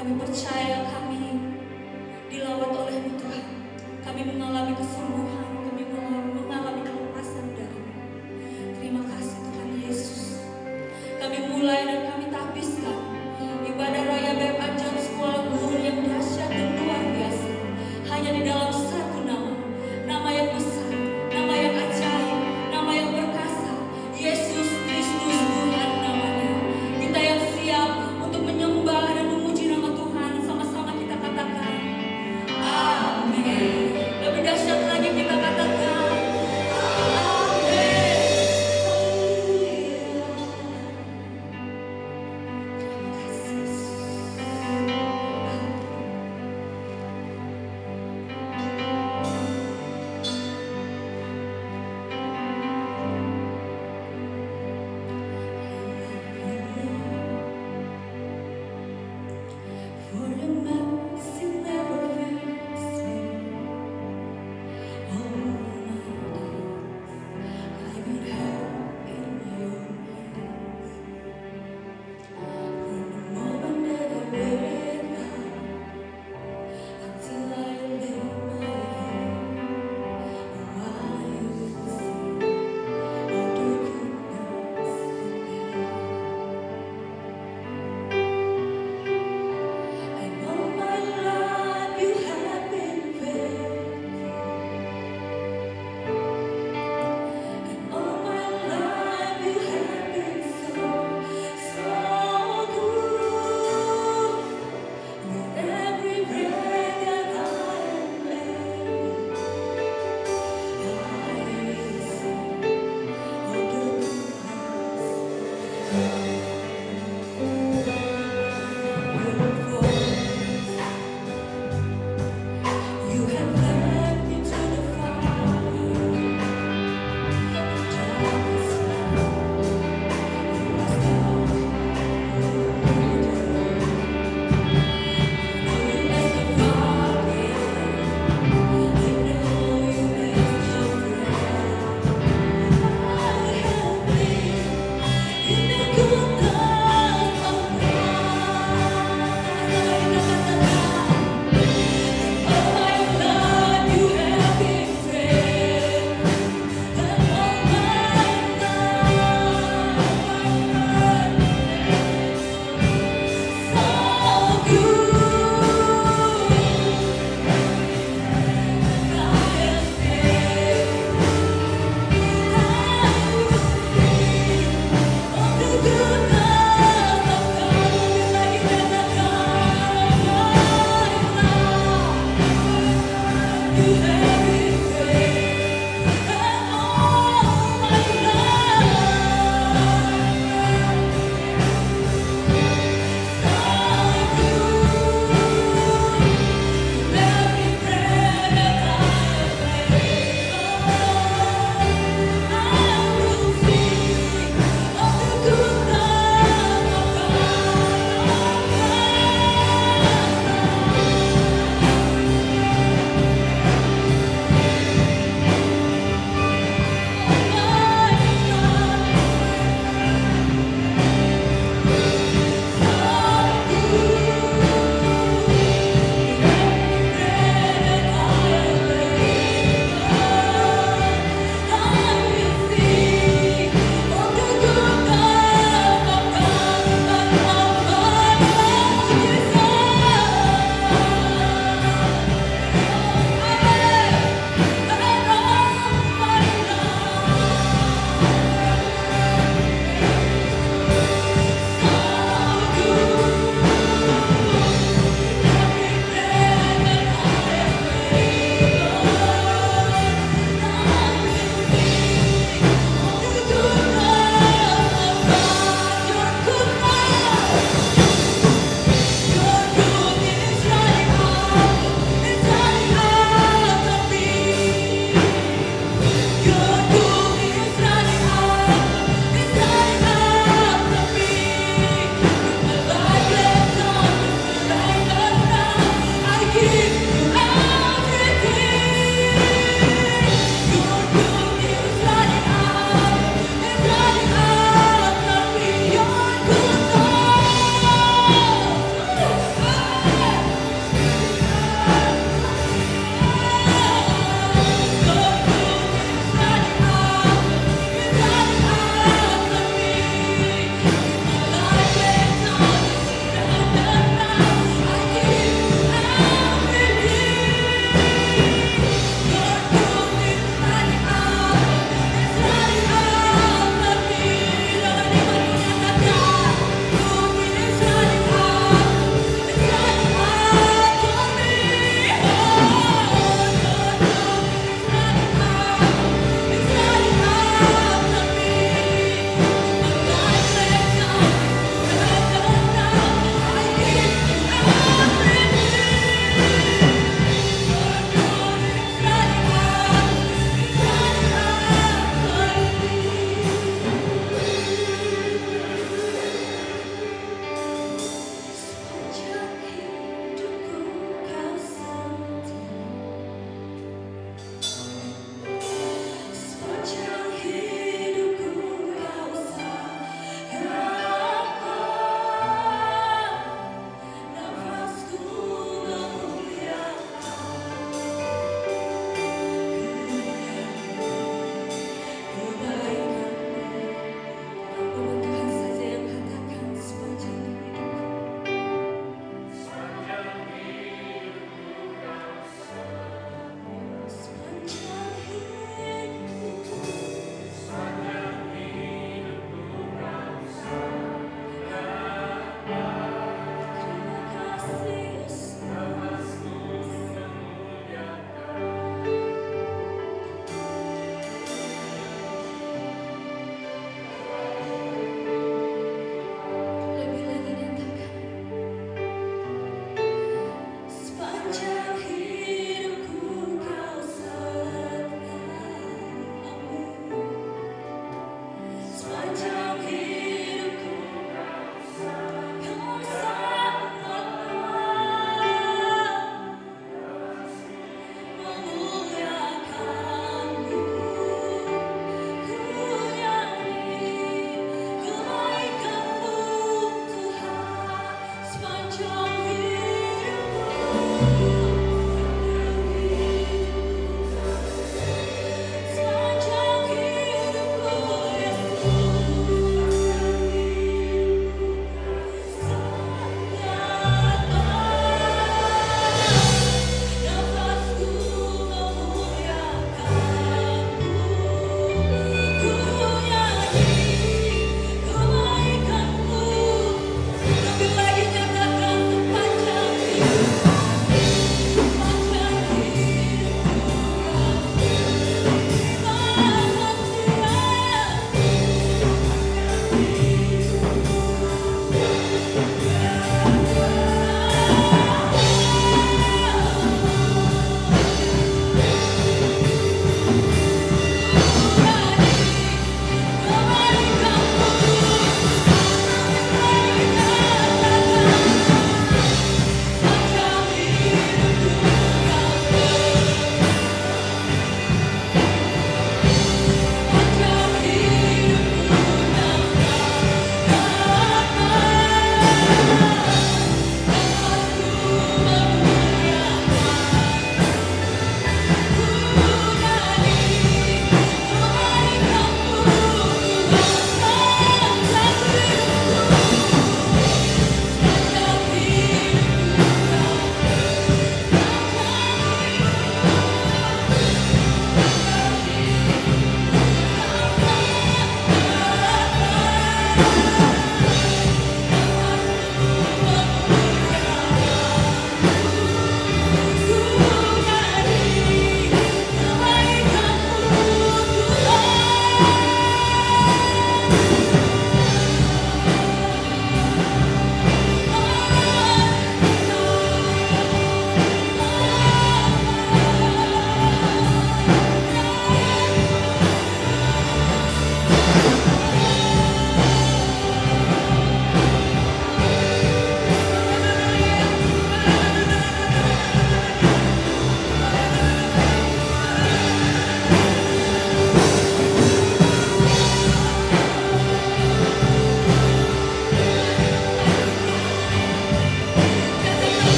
Kami percaya kami dilawat oleh-Mu Tuhan. Kami mengalami kesembuhan, kami mengalami kelepasan dari-Mu. Terima kasih Tuhan Yesus. Kami mulai dan kami tapiskan ibadah Raya BFA Jam Sekolah Guru yang dahsyat dan luar biasa. Hanya di dalam satu nama, nama yang besar, nama yang ajaib, nama yang perkasa, Yesus Kristus Tuhan namanya. Kita yang siap untuk menyembah dan memuji nama Tuhan, sama-sama kita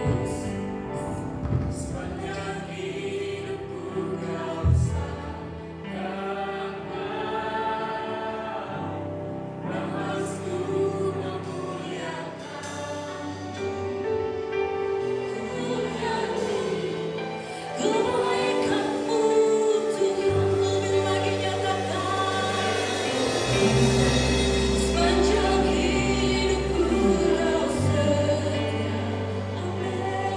Sepanjang hidupku kau setia. Amin.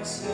Jiwaku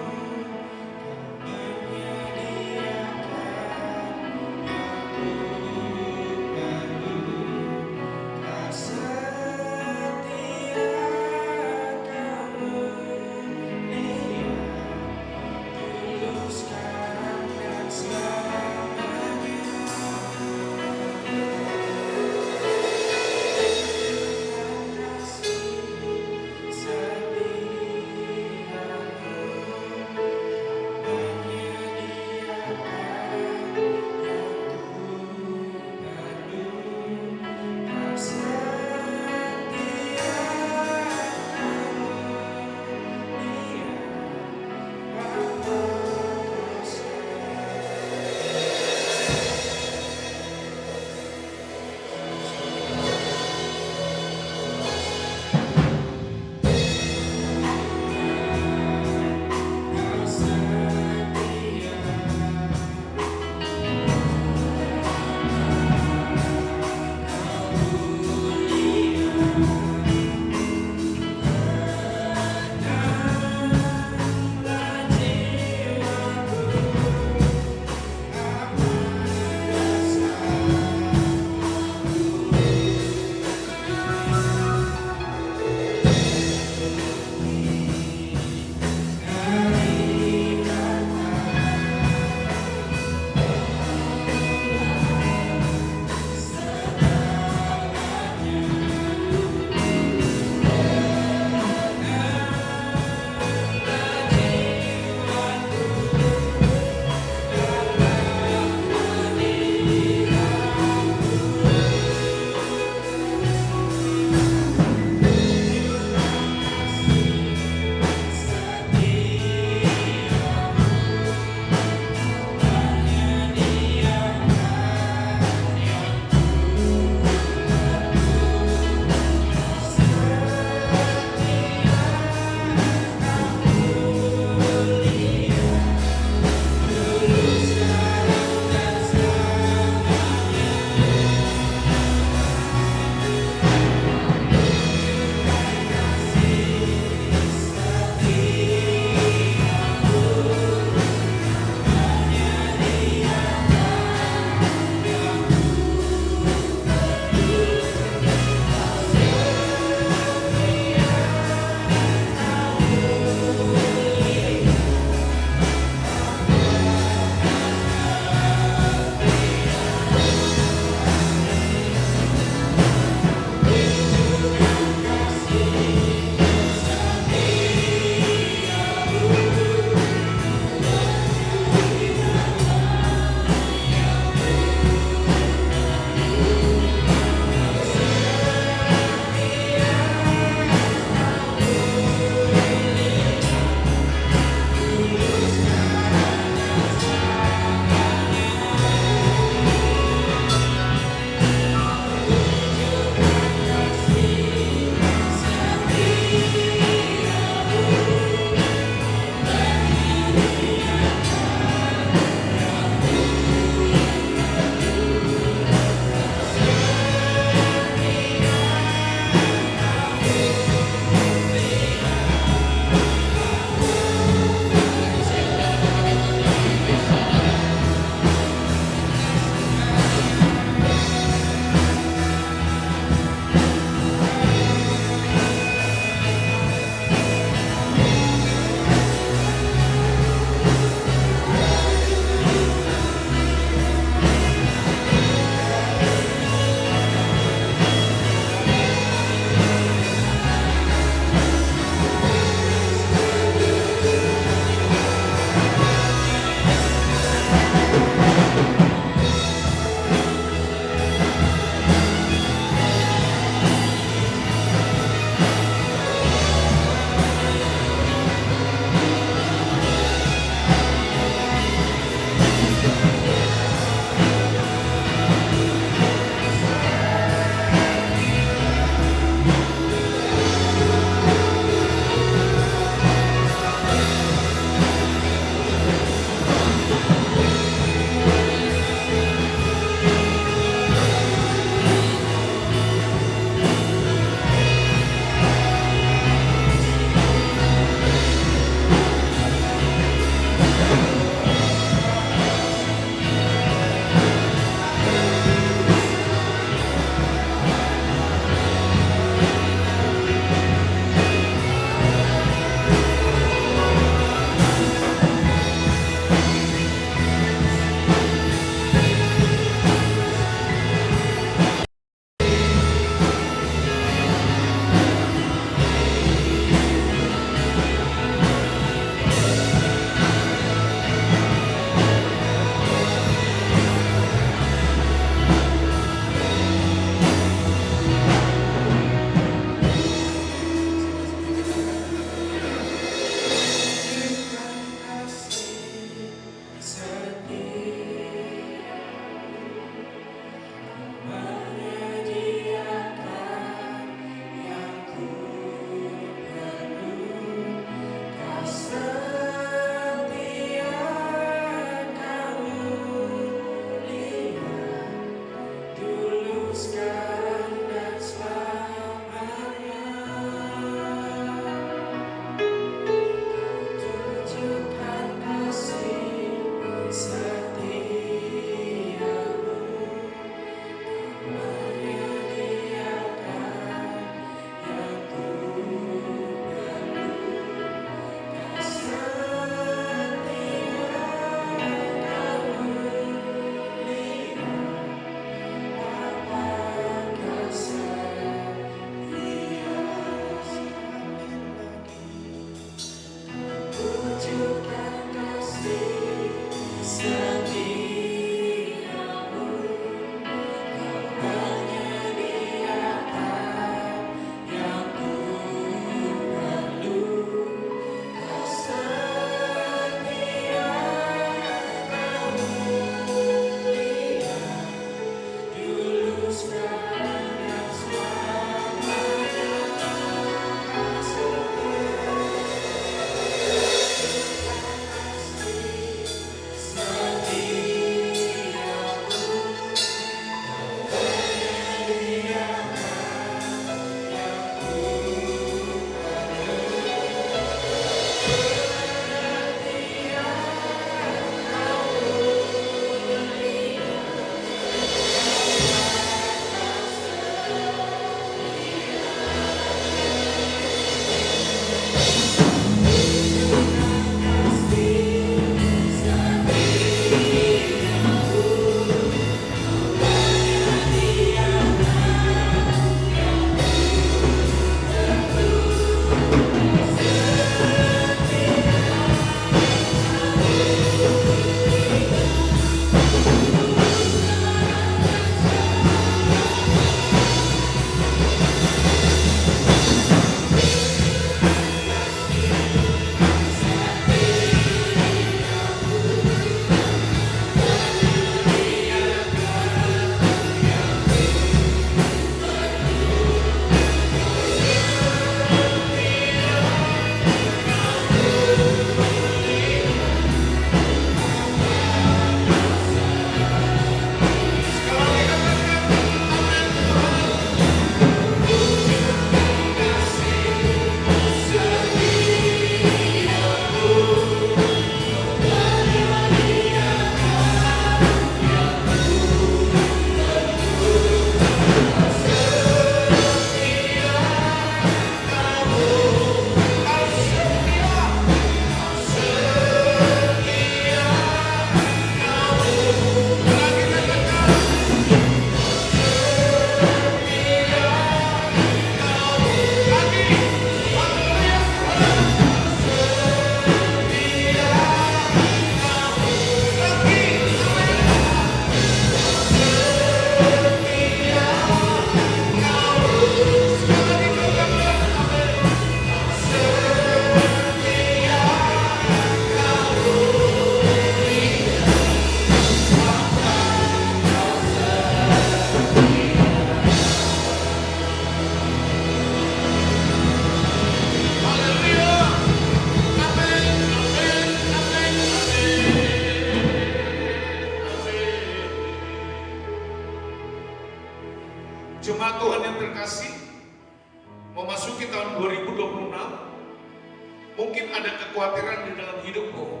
memasuki tahun 2026, mungkin ada kekhawatiran di dalam hidupmu.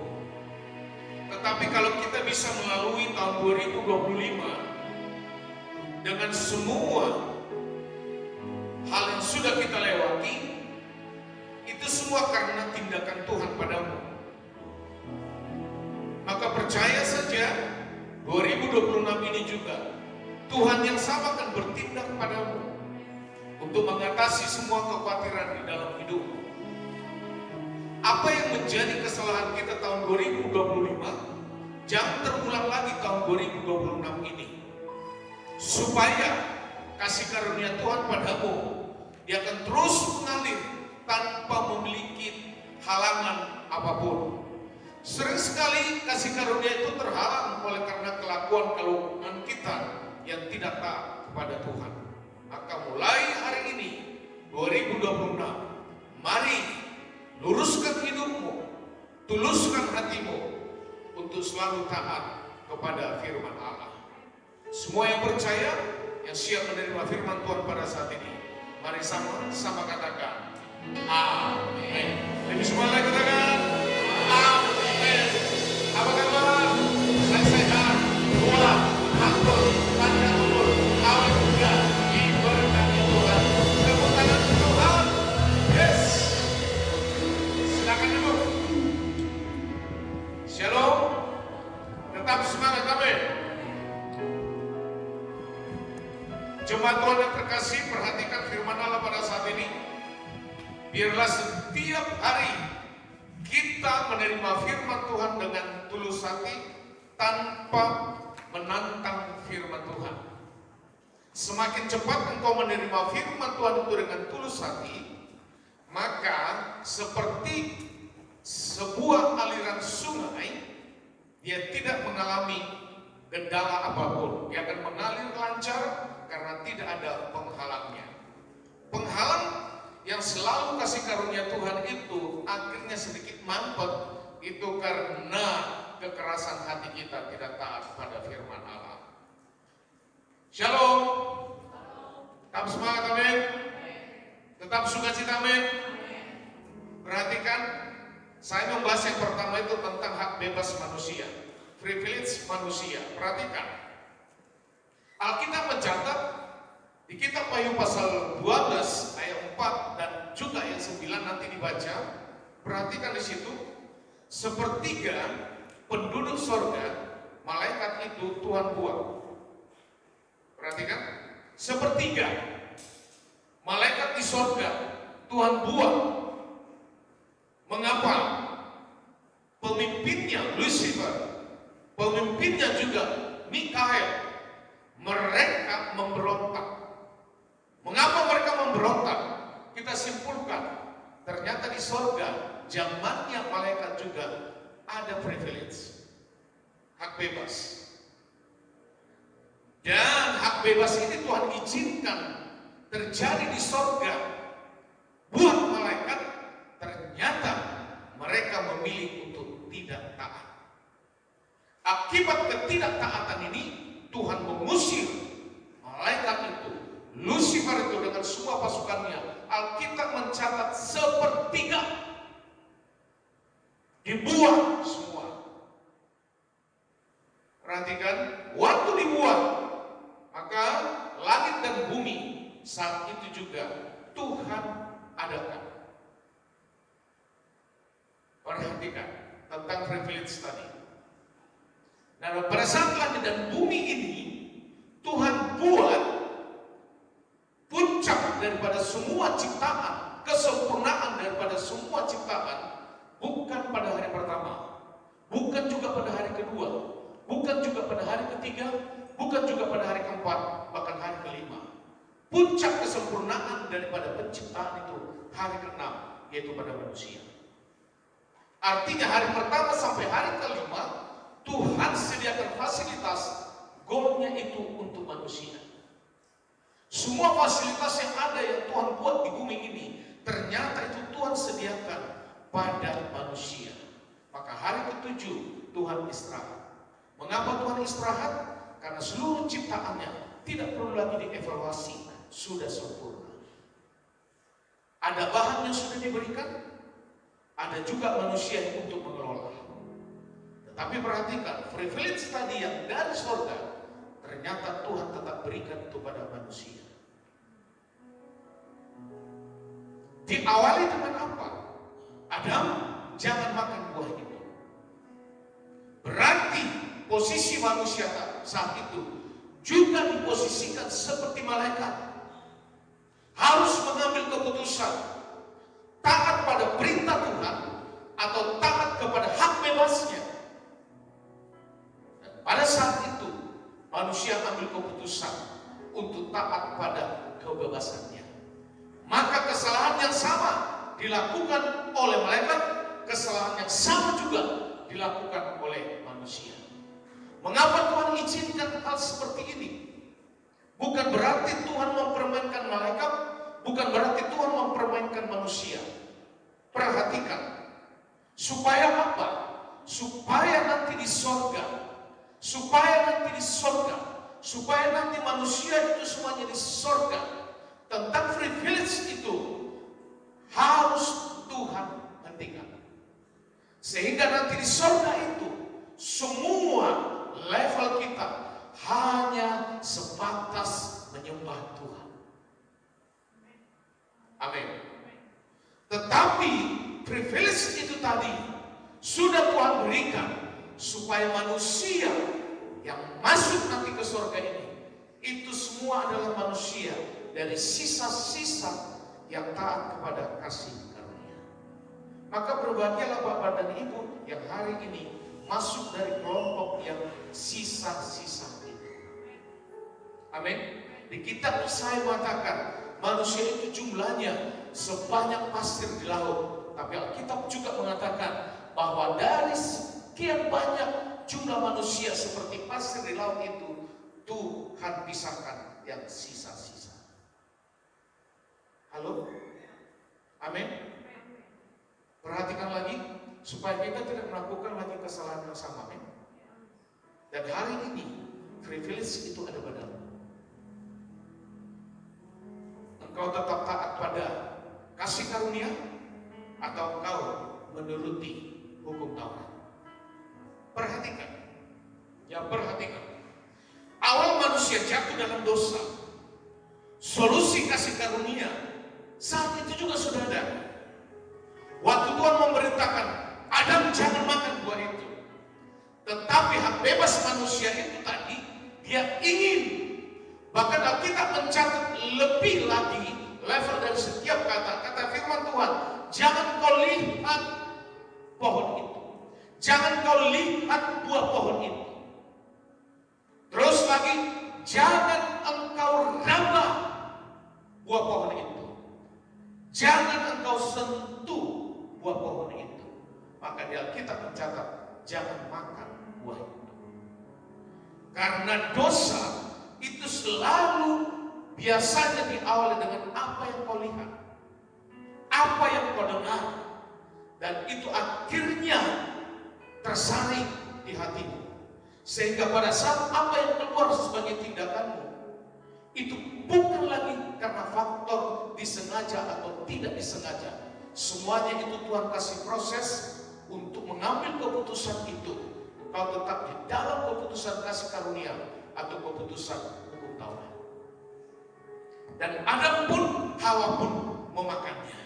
Tetapi kalau kita bisa melalui tahun 2025 dengan semua hal yang sudah kita lewati, itu semua karena tindakan Tuhan padamu. Maka percaya saja 2026 ini juga Tuhan yang sama akan bertindak padamu untuk mengatasi semua kekhawatiran di dalam hidupmu. Apa yang menjadi kesalahan kita tahun 2025, jangan terulang lagi tahun 2026 ini. Supaya kasih karunia Tuhan padamu, dia akan terus mengalir tanpa memiliki halangan apapun. Sering sekali kasih karunia itu terhalang oleh karena kelakuan kita yang tidak taat kepada Tuhan. Maka mulai hari ini 2026, mari luruskan hidupmu, tuluskan hatimu untuk selalu taat kepada firman Allah. Semua yang percaya, yang siap menerima firman Tuhan pada saat ini, mari sama katakan amin. Lebih semua lagi katakan amin. Apa kabar? Saya sehat, kuat, makmur, panjang umur, awet muda, diberkati Tuhan. Tepuk tangan Tuhan. Yes. Silakan duduk. Shalom. Tetap semangat, amin. Jemaat Tuhan yang terkasih, perhatikan firman Allah pada saat ini. Biarlah setiap hari kita menerima firman Tuhan dengan tulus hati tanpa menantang firman Tuhan. Semakin cepat engkau menerima firman Tuhan itu dengan tulus hati, maka seperti sebuah aliran sungai, dia tidak mengalami kendala apapun. Dia akan mengalir lancar karena tidak ada penghalangnya. Penghalang yang selalu kasih karunia Tuhan itu akhirnya sedikit mampet, itu karena kekerasan hati kita tidak taat pada firman Allah. Shalom. Tetap semangat, amin. Tetap sukacita, amin. Perhatikan, saya membahas yang pertama itu tentang hak bebas manusia, privilege manusia. Perhatikan, Alkitab mencatat di kitab Wahyu pasal 12 ayat 4 dan juga ayat 9 nanti dibaca. Perhatikan di situ, sepertiga penduduk sorga malaikat itu Tuhan buang. Perhatikan, sepertiga malaikat di sorga Tuhan buang. Mengapa? Pemimpinnya Lucifer, pemimpinnya juga Mikael, mereka memberontak. Mengapa mereka memberontak? Kita simpulkan, ternyata di sorga zamannya malaikat juga ada privilege, hak bebas. Dan hak bebas ini Tuhan izinkan terjadi di sorga buat malaikat. Ternyata mereka memilih untuk tidak taat. Akibat ketidaktaatan ini, Tuhan mengusir malaikat itu, Lucifer itu dengan semua pasukannya. Alkitab mencatat sepertiga dibuang semua. Perhatikan, waktu dibuang, maka langit dan bumi saat itu juga Tuhan adakan. Perhatikan tentang privilege tadi. Nah, pada saat langit dan bumi ini Tuhan buat puncak daripada semua ciptaan, kesempurnaan daripada semua ciptaan, bukan pada hari pertama, bukan juga pada hari kedua, bukan juga pada hari ketiga, bukan juga pada hari keempat, bahkan hari kelima. Puncak kesempurnaan daripada penciptaan itu hari ke-6, yaitu pada manusia. Artinya hari pertama sampai hari kelima Tuhan sediakan fasilitas, goalnya itu untuk manusia. Semua fasilitas yang ada yang Tuhan buat di bumi ini, ternyata itu Tuhan sediakan pada manusia. Maka hari ke-7 Tuhan istirahat. Mengapa Tuhan istirahat? Karena seluruh ciptaannya tidak perlu lagi dievaluasi, sudah sempurna. Ada bahan yang sudah diberikan, ada juga manusia yang untuk mengelola. Tetapi perhatikan, privilege tadi yang dari surga, ternyata Tuhan tetap berikan kepada manusia. Diawali dengan apa? Adam, jangan makan buah itu. Berarti posisi manusia saat itu juga diposisikan seperti malaikat. Harus mengambil keputusan taat pada perintah Tuhan atau taat kepada hak bebasnya. Dan pada saat itu manusia ambil keputusan untuk taat pada kebebasannya. Maka kesalahan yang sama dilakukan oleh malaikat, kesalahan yang sama juga dilakukan oleh manusia. Mengapa Tuhan izinkan hal seperti ini? Bukan berarti Tuhan mempermainkan malaikat, bukan berarti Tuhan mempermainkan manusia. Perhatikan, supaya apa? Supaya nanti di sorga, supaya nanti manusia itu semuanya di sorga. Tentang privilege itu harus Tuhan hentikan. Sehingga nanti di sorga itu semua level kita hanya sebatas menyembah Tuhan. Amin. Tetapi privilege itu tadi sudah Tuhan berikan supaya manusia yang masuk nanti ke surga ini, itu semua adalah manusia dari sisa-sisa yang taat kepada kasih karunia. Maka berbahagialah Bapak dan Ibu yang hari ini masuk dari kelompok yang sisa-sisa itu. Amin. Di kitab Yesaya mengatakan manusia itu jumlahnya sebanyak pasir di laut. Tapi Alkitab juga mengatakan bahwa dari sekian banyak jumlah manusia seperti pasir di laut itu, Tuhan pisahkan yang sisa-sisa. Halo? Amin. Perhatikan lagi supaya kita tidak melakukan lagi kesalahan yang sama. Amin. Dan hari ini privilege itu ada padamu. Engkau tetap taat pada kasih karunia atau engkau menuruti hukum Taurat? Perhatikan. Ya, perhatikan. Awal manusia jatuh dalam dosa, solusi kasih karunia saat itu juga sudah ada. Waktu Tuhan memerintahkan Adam jangan makan buah itu, tetapi hak bebas manusia itu tadi dia ingin. Bahkan Alkitab mencatat lebih lagi level dari setiap kata firman Tuhan. Jangan kau lihat pohon itu, jangan kau lihat buah pohon itu. Terus lagi, jangan engkau raba buah pohon itu, jangan engkau sentuh buah pohon itu. Maka di Alkitab mencatat jangan makan buah itu. Karena dosa itu selalu biasanya diawali dengan apa yang kau lihat, apa yang kau dengar, dan itu akhirnya tersaring di hatimu. Sehingga pada saat apa yang keluar sebagai tindakanmu, itu bukan lagi karena faktor disengaja atau tidak disengaja. Semuanya itu Tuhan kasih proses untuk mengambil keputusan itu. Kau tetap di dalam keputusan kasih karunia atau keputusan hukum Taurat. Dan Adam pun, Hawa pun memakannya.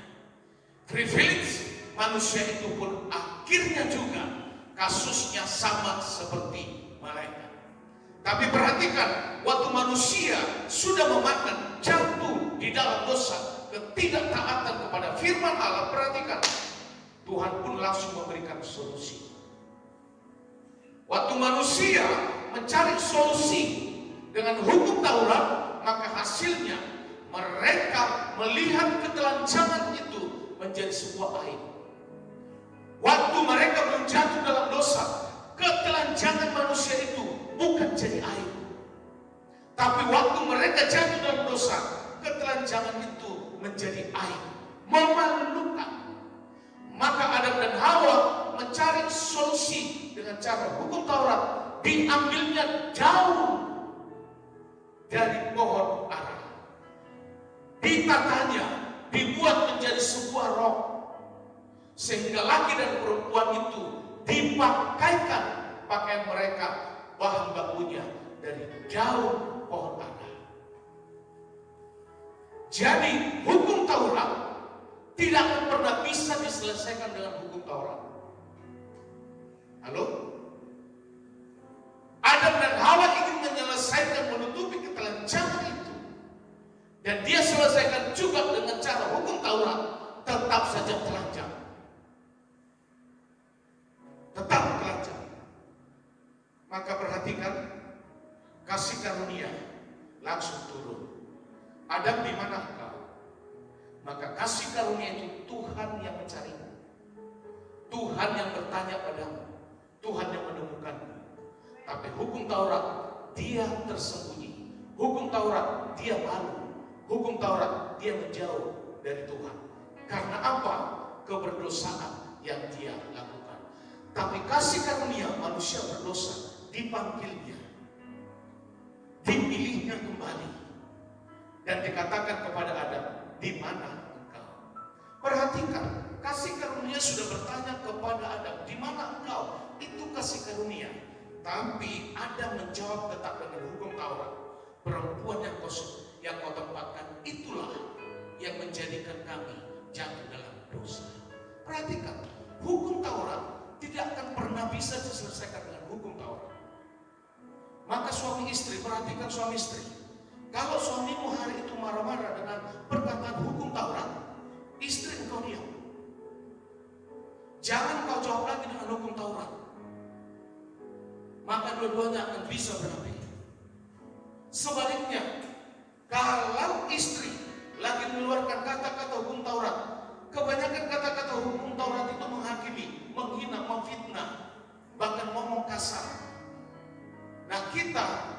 Privilege manusia itu pun akhirnya juga kasusnya sama seperti malaikat. Tapi perhatikan, waktu manusia sudah memakan, jatuh di dalam dosa, ketidaktaatan kepada firman Allah, perhatikan, Tuhan pun langsung memberikan solusi. Waktu manusia mencari solusi dengan hukum Taurat, maka hasilnya mereka melihat ketelanjangan itu menjadi sebuah aib. Waktu mereka belum jatuh dalam dosa, ketelanjangan manusia itu bukan jadi aib. Tapi waktu mereka jatuh dalam dosa, ketelanjangan itu menjadi aib, memalukan. Maka Adam dan Hawa mencari solusi dengan cara hukum Taurat, diambilnya daun dari pohon ara, ditatanya dibuat menjadi sebuah roh, sehingga laki dan perempuan itu dipakaikan pakaian mereka, bahan bakunya dari daun pohon ara. Jadi hukum Taurat tidak akan pernah bisa diselesaikan dengan hukum Taurat. Halo? Adam dan Hawa ingin menyelesaikan, menutupi ketelanjangan itu, dan dia selesaikan juga dengan cara hukum Taurat, tetap saja telanjang. Tetap telanjang. Maka perhatikan, kasih karunia langsung turun. Adam, di mana engkau? Maka kasih karunia itu Tuhan yang mencarimu, Tuhan yang bertanya padamu, Tuhan yang menemukanmu. Tapi hukum Taurat dia tersembunyi, hukum Taurat dia malu, hukum Taurat dia menjauh dari Tuhan. Karena apa? Keberdosaan yang dia lakukan. Tapi kasih karunia, manusia berdosa, dipanggilnya, dipilihnya kembali, dan dikatakan kepada Adam, di mana engkau? Perhatikan, kasih karunia sudah bertanya kepada Adam, di mana engkau? Itu kasih karunia. Tapi Adam menjawab tetap dengan hukum Taurat. Perempuan yang kau tempatkan, itulah yang menjadikan kami jatuh dalam dosa. Perhatikan, hukum Taurat tidak akan pernah bisa diselesaikan dengan hukum Taurat. Maka suami istri, perhatikan suami istri. Kalau suamimu hari itu marah-marah dengan perkataan hukum Taurat, istri engkau diam. Jangan kau jawab lagi dengan hukum Taurat. Maka dua-duanya akan bisa berapi. Sebaliknya, kalau istri lagi mengeluarkan kata-kata hukum Taurat, kebanyakan kata-kata hukum Taurat itu menghakimi, menghina, memfitnah, bahkan ngomong kasar. Nah, kita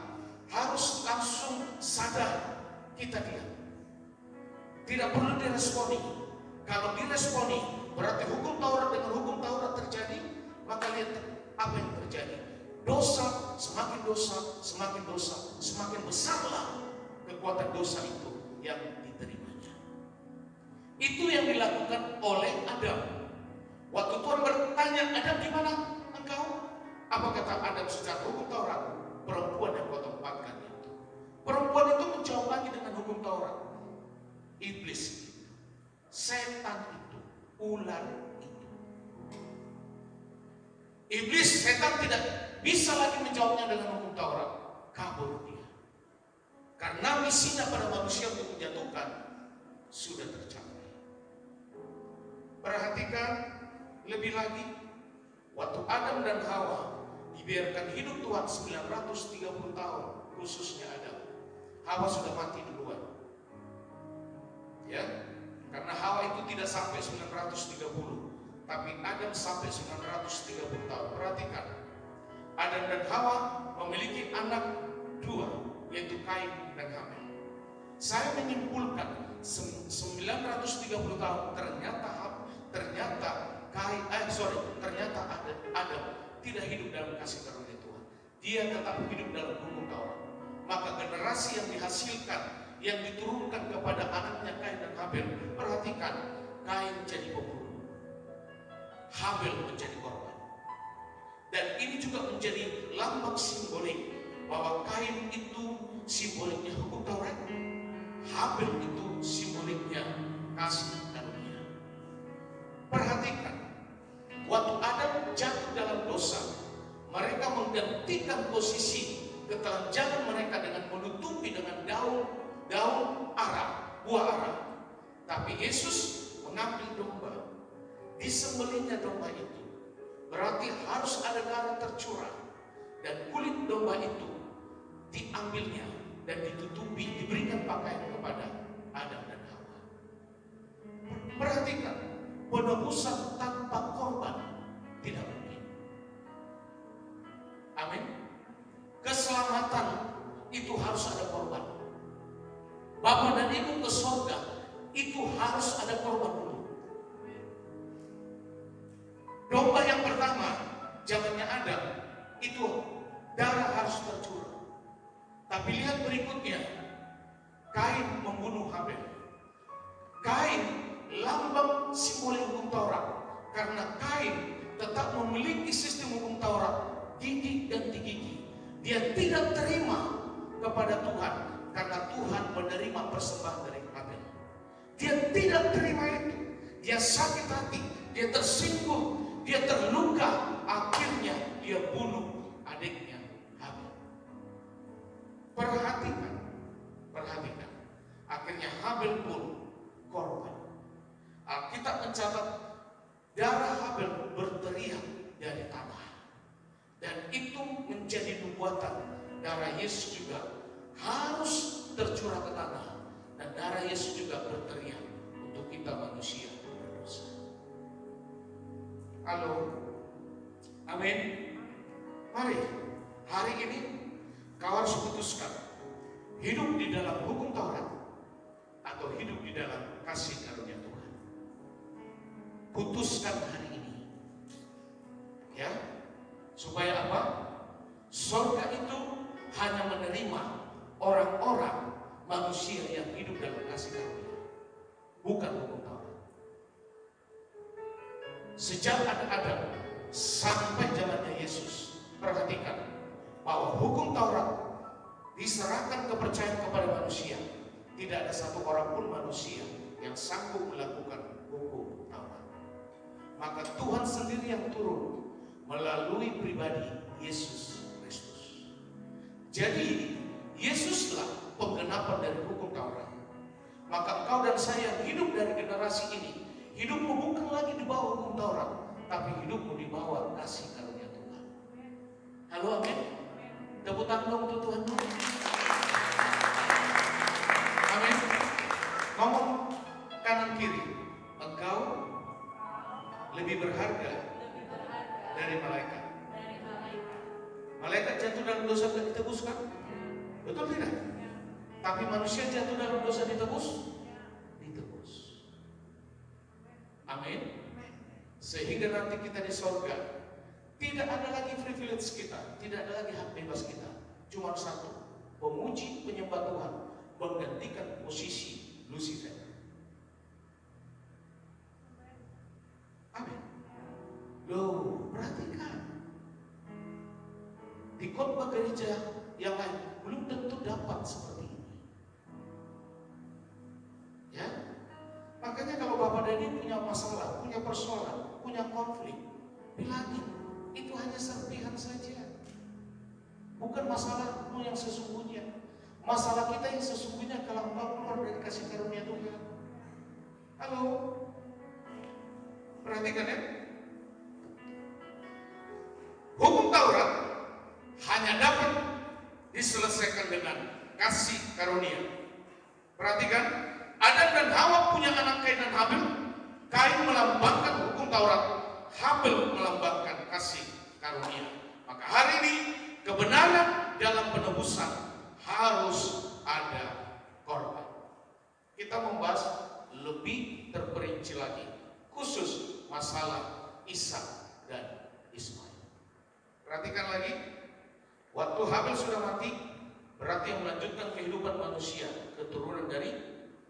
harus langsung sadar, kita diam. Tidak perlu diresponi. Kalau diresponi, berarti hukum Taurat dengan hukum Taurat terjadi, maka lihat apa yang terjadi. Dosa, semakin dosa, semakin besarlah kekuatan dosa itu yang diterimanya. Itu yang dilakukan oleh Adam. Waktu Tuhan bertanya, Adam, di mana engkau? Apa kata Adam secara hukum Taurat? Perempuan yang kau tempatkan itu. Perempuan itu menjawab lagi dengan hukum Taurat. Iblis itu, setan itu, ular itu. Iblis, setan tidak bisa lagi menjawabnya dengan hukum Taurat. Kabur dia. Karena misinya pada manusia untuk menjatuhkan sudah tercapai. Perhatikan lebih lagi, waktu Adam dan Hawa dibiarkan hidup Tuhan 930 tahun, khususnya Adam. Hawa sudah mati duluan. Ya, karena Hawa itu tidak sampai 930, tapi Adam sampai 930 tahun. Perhatikan, Adam dan Hawa memiliki anak dua, yaitu Kain dan Habel. Saya menyimpulkan 930 tahun ternyata Adam tidak hidup dalam kasih karunia Tuhan. Dia tetap hidup dalam hukum Taurat. Maka generasi yang dihasilkan, yang diturunkan kepada anaknya Kain dan Habel, perhatikan, Kain jadi pembunuh, Habel menjadi korban. Dan ini juga menjadi lambang simbolik bahwa Kain itu simboliknya hukum Taurat, Habel itu simboliknya kasih karunia. Perhatikan, waktu Adam jatuh dalam dosa, mereka menggantikan posisi ketelanjangan mereka dengan menutupi dengan daun ara, buah ara. Tapi Yesus mengambil domba, disembelihnya domba itu, berarti harus ada darah tercurah, dan kulit domba itu diambilnya dan ditutupi, diberikan pakaian kepada Adam dan Hawa. Perhatikan, penebusan tanpa korban tidak mungkin. Amin. Keselamatan itu harus ada korban. Bapa dan Ibu ke surga itu harus ada korban dulu. Domba yang pertama zamannya Adam itu darah harus tercurah. Tapi lihat berikutnya, Kain membunuh Habel. Kain lambang simbol hukum Taurat, karena Kain tetap memiliki sistem hukum Taurat, gigi dan gigi. Dia tidak terima kepada Tuhan karena Tuhan menerima persembahan dari Habel. Dia tidak terima itu. Dia sakit hati, dia tersinggung, dia terluka, akhirnya dia bunuh adiknya Habel. Perhatikan. Akhirnya Habel pun korban. Alkitab mencatat darah Habel berteriak dari tanah. Dan itu menjadi nubuatan. Darah Yesus juga harus tercurah ke tanah. Dan darah Yesus juga berteriak untuk kita manusia berdosa. Halo. Amin. Mari, hari ini kau harus putuskan hidup di dalam hukum Taurat atau hidup di dalam kasih karunia Tuhan. Putuskan hari ini, ya, supaya apa? Surga itu hanya menerima orang-orang manusia yang hidup dalam kasih karunia, bukan hukum Taurat. Sejak ada Adam sampai zamannya Yesus, perhatikan bahwa hukum Taurat diserahkan kepercayaan kepada manusia. Tidak ada satu orang pun manusia yang sanggup melakukan hukum Taurat. Maka Tuhan sendiri yang turun melalui pribadi Yesus Kristus. Jadi Yesuslah penggenapan dari hukum Taurat. Maka engkau dan saya yang hidup dari generasi ini, hidupmu bukan lagi di bawah hukum Taurat, tapi hidupmu di bawah kasih karunia Tuhan. Halo, amin. Tepuk tangan dong untuk Tuhan. Amin. Ngomong kanan kiri, engkau lebih berharga dari malaikat. Malaikat jatuh dalam dosa dan ditebus kan? Betul tidak? Tapi manusia jatuh dalam dosa ditebus? Ditebus. Amin. Sehingga nanti kita di surga tidak ada lagi privilege kita, tidak ada lagi hak bebas kita. Cuma satu, pemuji penyembah Tuhan menggantikan posisi Lucifer. Amin. Loh, perhatikan. Di khotbah gereja yang lain belum tentu dapat seperti ini. Ya, makanya kalau Bapak dan Ibu punya masalah, punya persoalan, punya konflik, bilangin itu hanya serpihan saja. Bukan masalahmu yang sesungguhnya. Masalah kita yang sesungguhnya kalau engkau keluar dari kasih karunia Tuhan. Halo, perhatikan ya. Hukum Taurat hanya dapat diselesaikan dengan kasih karunia. Perhatikan, Adam dan Hawa punya anak Kain dan Habel. Kain melambangkan hukum Taurat, Habel melambangkan kasih karunia. Maka hari ini kebenaran dalam penebusan harus ada korban. Kita membahas lebih terperinci lagi, khusus masalah Ishak dan Ismail. Perhatikan lagi, waktu Habel sudah mati, berarti yang melanjutkan kehidupan manusia keturunan dari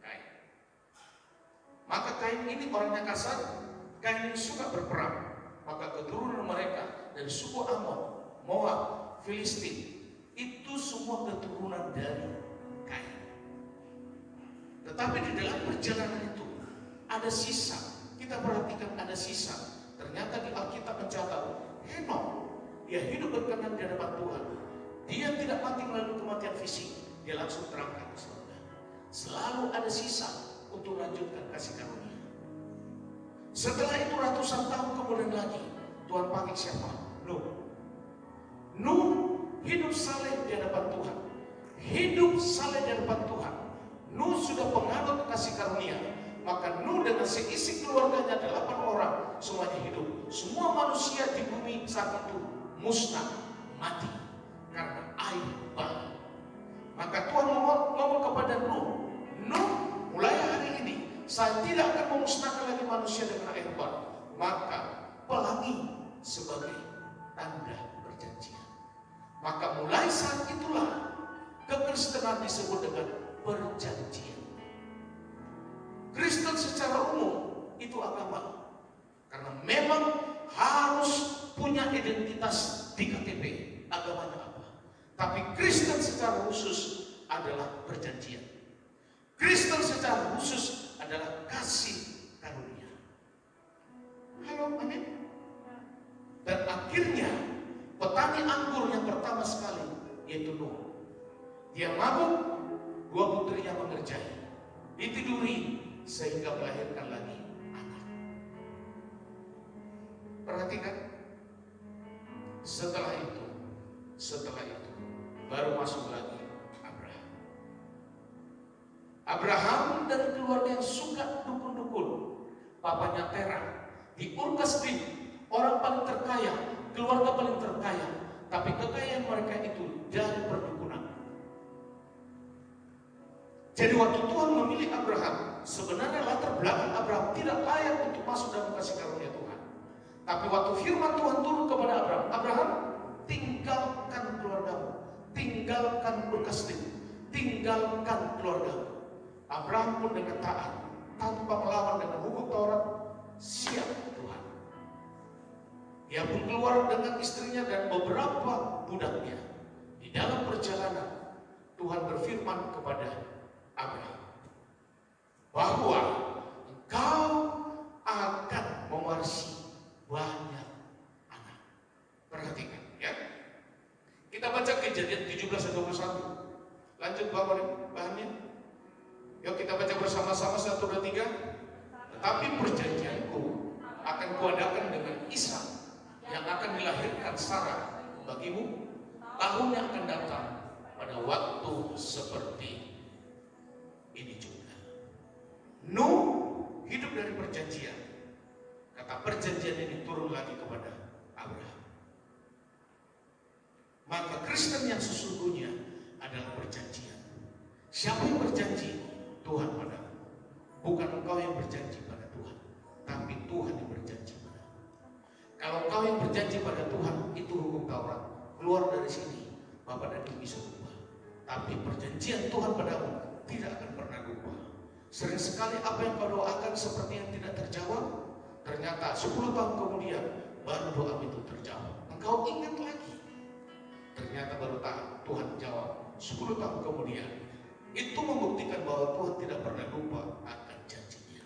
Kain. Maka Kain ini orangnya kasar, Kain ini suka berperang. Maka keturunan mereka dari suku Amon, Moab, Filistin, itu semua keturunan dari Kain. Tetapi di dalam perjalanan itu ada sisa. Kita perhatikan ada sisa. Ternyata di Alkitab mencatat Henok, dia hidup berkenan di hadapan Tuhan. Dia tidak mati melalui kematian fisik. Dia langsung terangkat ke surga. Selalu ada sisa untuk lanjutkan kasih karunia. Setelah itu ratusan tahun kemudian lagi, Tuhan panggil siapa? Nuh. Nuh hidup saleh di hadapan Tuhan. Hidup saleh di hadapan Tuhan. Nuh sudah penganut kasih karunia. Maka Nuh dengan seisi keluarganya 8 orang semuanya hidup. Semua manusia di bumi saat itu musnah, mati karena air bah. Maka Tuhan ngomong kepada Nuh, Nuh, mulai hari ini saya tidak akan memusnahkan lagi manusia dengan air bah. Maka pelangi sebagai tanda perjanjian. Maka mulai saat itulah kekristenan disebut dengan perjanjian. Kristen secara umum itu agama. Karena memang harus punya identitas di KTP, agamanya apa. Tapi Kristen secara khusus adalah perjanjian. Kristen secara khusus adalah kasih karunia. Halo, amin. Dan akhirnya petani anggur yang pertama sekali yaitu Nuh. Dia mabuk, dua putrinya mengerjai, ditiduri sehingga melahirkan lagi anak. Perhatikan, setelah itu baru masuk lagi Abraham. Abraham dari keluarga yang suka dukun-dukun. Papanya Terah di Ur Kasdim, orang paling terkaya, keluarga paling terkaya, tapi kekayaan mereka itu dari perdukunan. Jadi waktu Tuhan memilih Abraham, sebenarnya latar belakang Abraham tidak layak untuk masuk dalam kasih karunia Tuhan. Tapi waktu firman Tuhan turun kepada Abraham, Abraham, tinggalkan keluargamu, tinggalkan Ur Kasdim, tinggalkan keluargamu. Abraham pun dengan taat, tanpa melawan dengan hukum Taurat, siap Tuhan. Dia pun keluar dengan istrinya dan beberapa budaknya. Di dalam perjalanan, Tuhan berfirman kepada Abraham bahwa engkau akan mewarisi banyak anak. Perhatikan ya. Kita baca Kejadian 17:21. Lanjut Bapak bahannya. Yuk kita baca bersama-sama 1, 2, 3. Tetapi perjanjianku akan kuadakan dengan Ishak yang akan dilahirkan Sarah bagimu tahun yang akan datang pada waktu seperti ini juga. Nuh hidup dari perjanjian. Kata perjanjian ini turun lagi kepada Abraham. Maka Kristen yang sesungguhnya adalah perjanjian. Siapa yang berjanji? Tuhan padamu. Bukan engkau yang berjanji pada Tuhan, tapi Tuhan yang berjanji padamu. Kalau engkau yang berjanji pada Tuhan, itu hukum Taurat. Keluar dari sini, Bapak dan Ibu bisa lupa. Tapi perjanjian Tuhan padamu tidak akan pernah lupa. Sering sekali apa yang kau doakan seperti yang tidak terjawab, ternyata 10 tahun kemudian baru doa itu terjawab. Engkau ingat lagi, ternyata baru tahu Tuhan jawab 10 tahun kemudian. Itu membuktikan bahwa Tuhan tidak pernah lupa akan janjinya.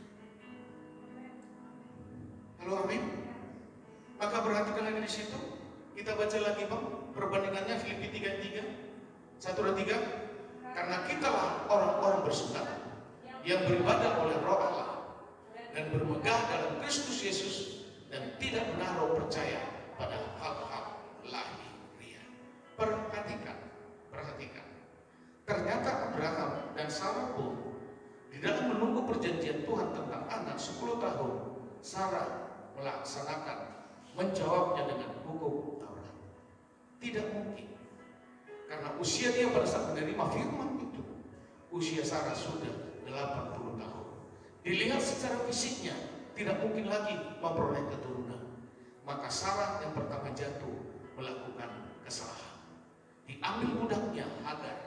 Halo, amin. Maka perhatikan lagi di situ. Kita baca lagi Bang, perbandingannya Filipi 3:3. 1, 2, 3. Karena kitalah orang-orang bersunnah yang beribadah oleh Roh Allah dan bermegah dalam Kristus Yesus dan tidak menaruh percaya pada hal-hal lahiriah. Perhatikan. Ternyata Abraham dan Sarah pun di dalam menunggu perjanjian Tuhan tentang anak 10 tahun, Sarah melaksanakan, menjawabnya dengan hukum Taurat. Tidak mungkin. Karena usia dia pada saat menerima firman itu, usia Sarah sudah 80 tahun. Dilihat secara fisiknya, tidak mungkin lagi memperoleh keturunan. Maka Sarah yang pertama jatuh melakukan kesalahan. Diambil budaknya Hagar,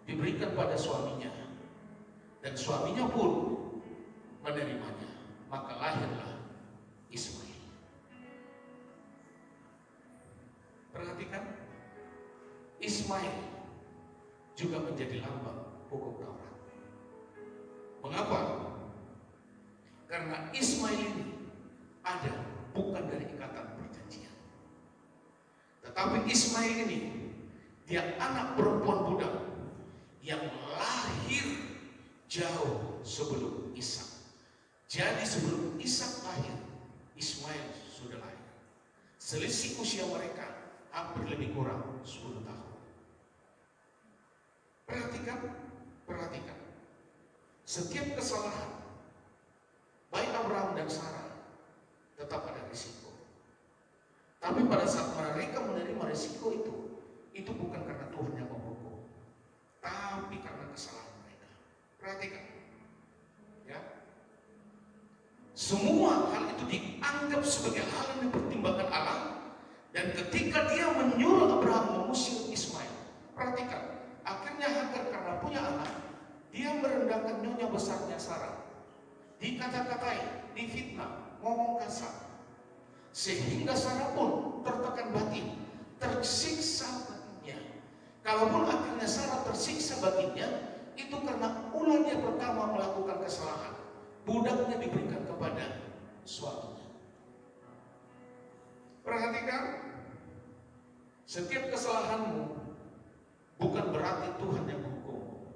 diberikan pada suaminya, dan suaminya pun menerimanya. Maka lahirlah Ismail. Perhatikan, Ismail juga menjadi lambang hukum Taurat. Mengapa? Karena Ismail ini ada bukan dari ikatan perjanjian, tetapi Ismail ini dia anak perempuan budak yang lahir jauh sebelum Ishak. Jadi sebelum Ishak lahir, Ismail sudah lahir. Selisih usia mereka hampir lebih kurang 10 tahun. Perhatikan. Setiap kesalahan, baik Abraham dan Sarah, tetap ada risiko. Tapi pada saat mereka menerima risiko itu bukan karena Tuhan yang menghukum, tapi karena kesalahan mereka. Perhatikan, ya. Semua hal itu dianggap sebagai hal yang dipertimbangkan Allah. Dan ketika dia menyuruh Abraham mengusir Ismail, perhatikan, akhirnya Hagar karena punya anak, dia merendahkan nyonya besarnya Sarah. dikata-katai, difitnah, ngomong kasar, sehingga Sarah pun tertekan batin, tersiksa batinnya. Kalaupun akhirnya Sarah tersiksa batinnya, itu karena ulah dia pertama melakukan kesalahan. Budaknya diberikan kepada suaminya. Perhatikan, setiap kesalahanmu bukan berarti Tuhan yang menghukum.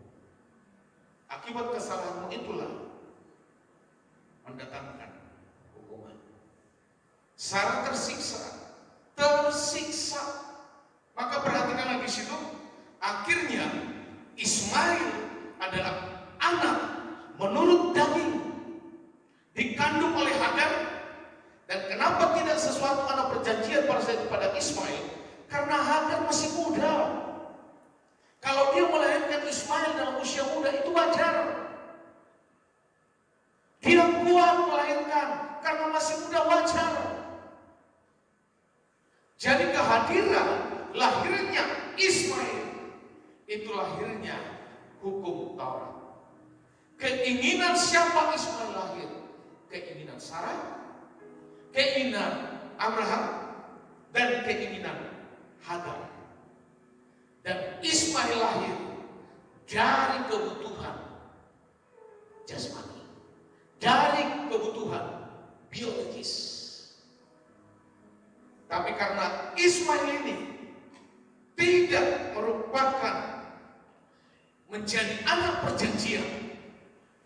Akibat kesalahanmu itulah mendatangkan hukuman. Sarah tersiksa. Maka perhatikan lagi situ, akhirnya Ismail adalah anak menurut daging, dikandung oleh Hagar. Dan kenapa tidak sesuatu anak perjanjian pada saat itu pada Ismail? Karena Hagar masih muda. Kalau dia melahirkan Ismail dalam usia muda itu wajar. Dia kuat melahirkan karena masih muda, wajar. Jadi kehadiran lahirnya Ismail itu lahirnya hukum Taurat. Keinginan siapa Ismail lahir? Keinginan Sarah, keinginan Abraham, dan keinginan Hagar. Dan Ismail lahir dari kebutuhan jasmani, dari kebutuhan biologis. Tapi karena Ismail ini tidak merupakan menjadi anak perjanjian,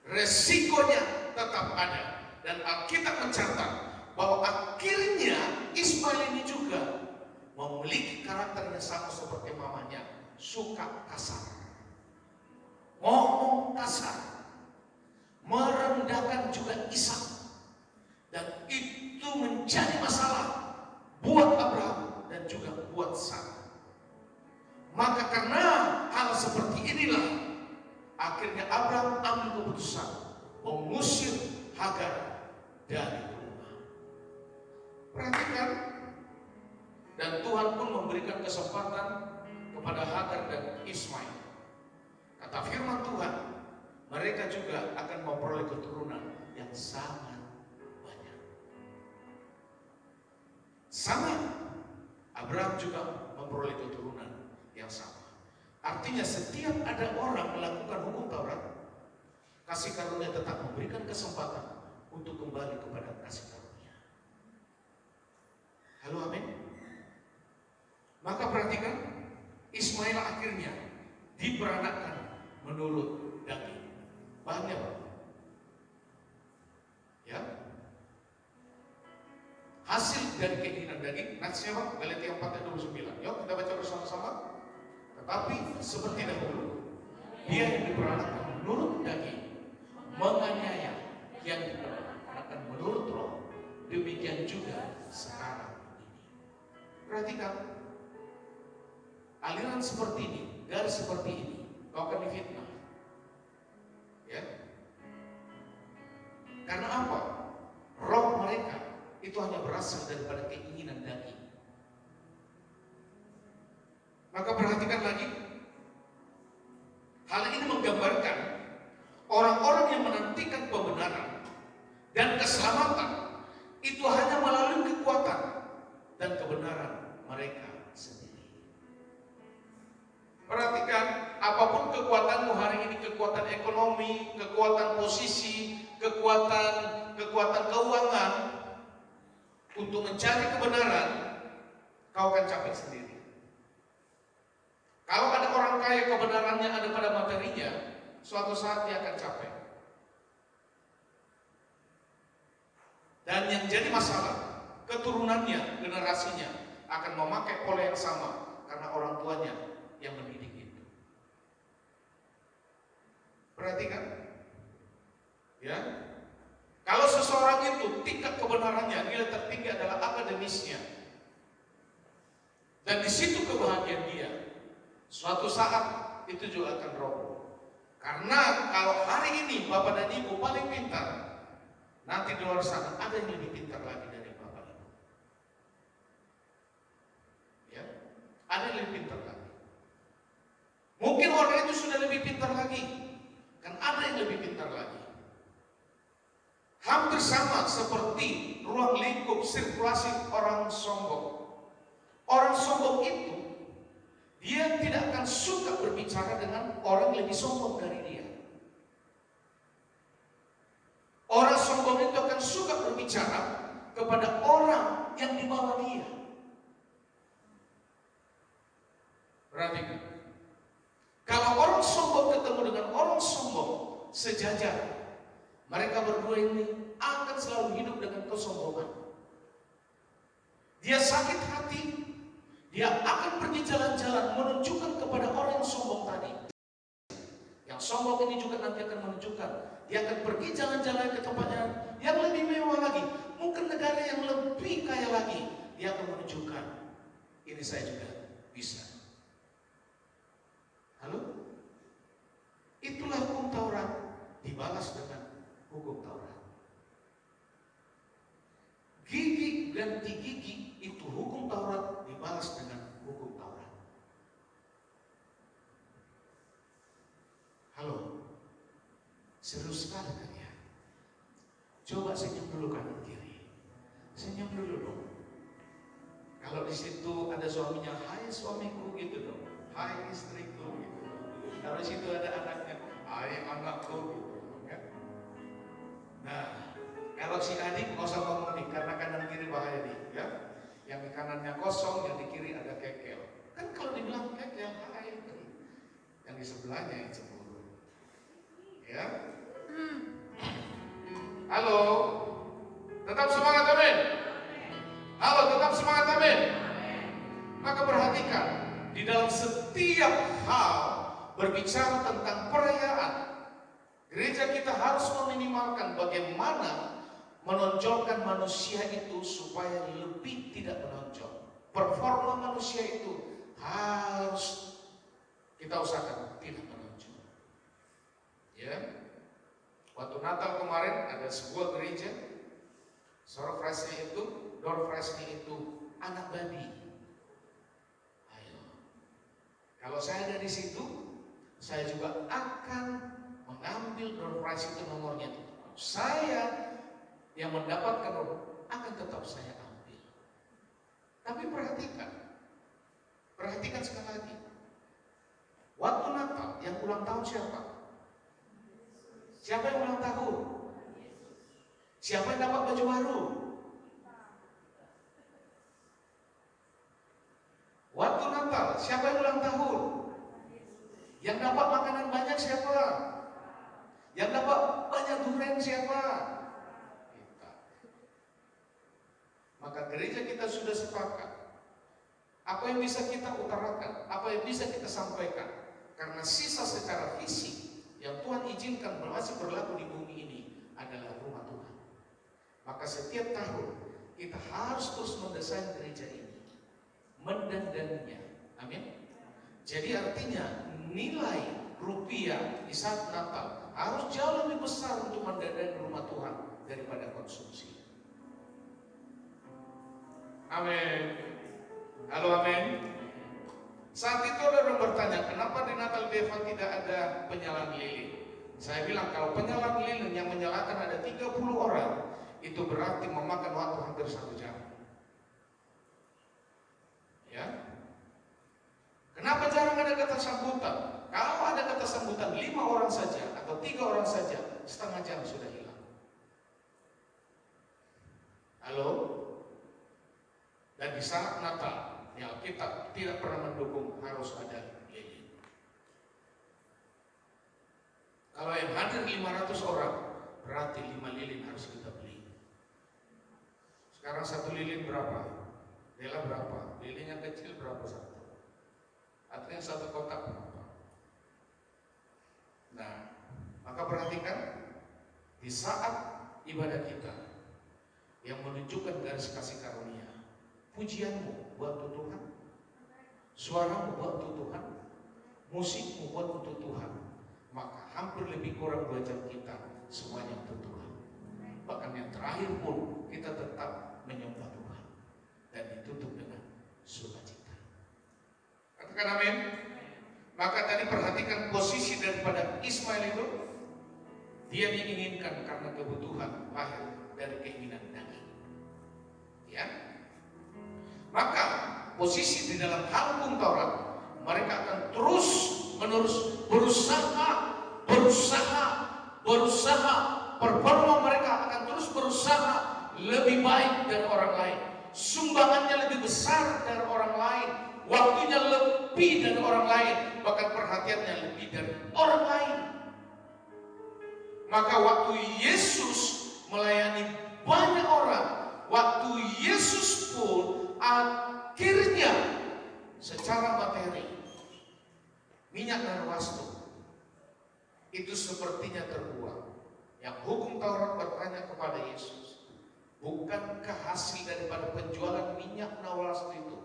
resikonya tetap ada. Dan Alkitab mencatat bahwa akhirnya Ismail ini juga memiliki karakter yang sama seperti mamanya, suka kasar, ngomong kasar, merendahkan juga Ishak. Dan itu menjadi masalah buat Abraham dan juga buat Sarah. Maka karena hal seperti inilah akhirnya Abraham ambil keputusan mengusir Hagar dari rumah. Perhatikan, dan Tuhan pun memberikan kesempatan kepada Hagar dan Ismail. Kata firman Tuhan, mereka juga akan memperoleh keturunan yang sangat banyak. Sama, Abraham juga memperoleh keturunan yang sama. Artinya setiap ada orang melakukan hukum Taurat, kasih karunia tetap memberikan kesempatan untuk kembali kepada kasih karunia. Halo, amin. Maka perhatikan, Ismail akhirnya diperanakkan menurut daging. Bahannya apa? Ya. Hasil dari keinginan daging, nasinya apa? Galatia 4:29. Yuk kita baca bersama-sama. Tetapi seperti dahulu, dia yang diperanakkan menurut daging, menganiaya yang diperanakkan menurut roh, demikian juga sekarang ini. Perhatikan, aliran seperti ini, garis seperti ini, kau akan difitnah. Ya. Karena apa? Roh mereka itu hanya berasal daripada keinginan daging. Maka perhatikan lagi, hal ini menggambarkan orang-orang yang menantikan kebenaran dan keselamatan itu hanya melalui kekuatan dan kebenaran mereka sendiri. Perhatikan, apapun kekuatanmu hari ini, kekuatan ekonomi, kekuatan posisi, kekuatan keuangan, untuk mencari kebenaran, kau akan capek sendiri. Kalau ada orang kaya kebenarannya ada pada materinya, suatu saat dia akan capek. Dan yang jadi masalah, keturunannya, generasinya akan memakai pola yang sama karena orang tuanya yang mendidik itu. Perhatikan, ya. Kalau seseorang itu tingkat kebenarannya nilai tertinggi adalah akademisnya, dan di situ kebahagiaan dia, suatu saat itu juga akan roboh. Karena kalau hari ini bapak dan ibu paling pintar, nanti di luar sana ada yang lebih pintar lagi dari bapak ibu. Ya, ada yang lebih pintar lagi. Mungkin orang itu sudah lebih pintar lagi, kan ada yang lebih pintar lagi. hampir sama seperti ruang lingkup sirkulasi orang sombong. Orang sombong itu dia tidak akan suka berbicara dengan orang yang lebih sombong dari dia. Orang sombong itu akan suka berbicara kepada orang yang di bawah dia. Perhatikan. Kalau orang sombong ketemu dengan orang sombong sejajar, mereka berdua ini akan selalu hidup dengan kesombongan. Dia sakit hati, dia akan pergi jalan-jalan menunjukkan kepada orang yang sombong tadi. Yang sombong ini juga nanti akan menunjukkan, dia akan pergi jalan-jalan ke tempatnya yang lebih mewah lagi, mungkin negara yang lebih kaya lagi. Dia akan menunjukkan, ini saya juga bisa. Halo? Itulah hukum Taurat dibalas dengan hukum Taurat. Gigi ganti gigi itu hukum Taurat dibalas dengan hukum Taurat. Halo? Serius sekali kan ya? Coba senyum dulu kanan kiri. Senyum dulu dong. Kalau di situ ada suaminya, hai suamiku gitu dong. Hai istriku gitu. Kalau di situ ada anaknya, hai anakku gitu kan. Nah, kalau si adik nggak usah ngomong nih, karena kanan kiri bahaya nih, ya. Yang di kanannya kosong, yang di kiri ada kekel. Kan kalau dibilang kekel, hai. Yang di sebelahnya yang cemburu. Ya. Halo. Tetap semangat, amin. Halo, tetap semangat, amin. Maka perhatikan, di dalam setiap hal berbicara tentang perayaan, gereja kita harus meminimalkan bagaimana menonjolkan manusia itu supaya lebih tidak menonjol. Performa manusia itu harus kita usahakan tidak menonjol. Ya, waktu Natal kemarin ada sebuah gereja, door prize-nya itu anak babi. Ayo, kalau saya ada di situ, saya juga akan mengambil door prize itu nomornya. Saya yang mendapatkan akan tetap saya ambil. Tapi perhatikan sekali lagi. Waktu Natal yang ulang tahun siapa? Siapa yang ulang tahun? Siapa yang dapat baju baru? Waktu Natal siapa yang ulang tahun? Yang dapat makanan banyak siapa? Yang dapat banyak durian siapa? Maka gereja kita sudah sepakat. Apa yang bisa kita utarakan, apa yang bisa kita sampaikan, karena sisa secara fisik yang Tuhan izinkan masih berlaku di bumi ini adalah rumah Tuhan. Maka setiap tahun kita harus terus mendesain gereja ini, mendandaninya. Amin. Jadi artinya nilai rupiah di saat Natal harus jauh lebih besar untuk mendandani rumah Tuhan daripada konsumsi. Amin. Halo, amin. Saat itu ada orang bertanya, kenapa di Natal Deva tidak ada penyalaan lilin? Saya bilang kalau penyalaan lilin yang menyalakan ada 30 orang, itu berarti memakan waktu hampir 1 jam. Ya. Kenapa jarang ada kata sambutan? Kalau ada kata sambutan 5 orang saja atau 3 orang saja, setengah jam sudah hilang. Halo? Dan di saat Natal, di Alkitab tidak pernah mendukung harus ada lilin. Kalau yang hadir 500 orang, berarti 5 lilin harus kita beli. Sekarang 1 lilin berapa? Dela berapa? Lilin yang kecil berapa satu? Artinya 1 kotak berapa? Nah, maka perhatikan di saat ibadah kita yang menunjukkan garis kasih karunia, pujianmu buat Tuhan, suaramu buat Tuhan, musikmu buat untuk Tuhan, maka hampir lebih kurang 2 jam kita semuanya untuk Tuhan. Bahkan yang terakhir pun kita tetap menyembah Tuhan dan ditutup dengan sukacita. Katakan amin. Maka tadi perhatikan posisi daripada Ismail itu, dia diinginkan karena kebutuhan lahir posisi di dalam hal hukum Taurat, mereka akan terus menerus berusaha, performa mereka akan terus berusaha lebih baik dari orang lain, sumbangannya lebih besar dari orang lain, waktunya lebih dari orang lain, bahkan perhatiannya lebih dari orang lain. Maka waktu Yesus melayani banyak orang, waktu Yesus pun akhirnya secara materi minyak narwastu itu sepertinya terbuang. Yang hukum Taurat bertanya kepada Yesus, bukankah hasil daripada penjualan minyak narwastu itu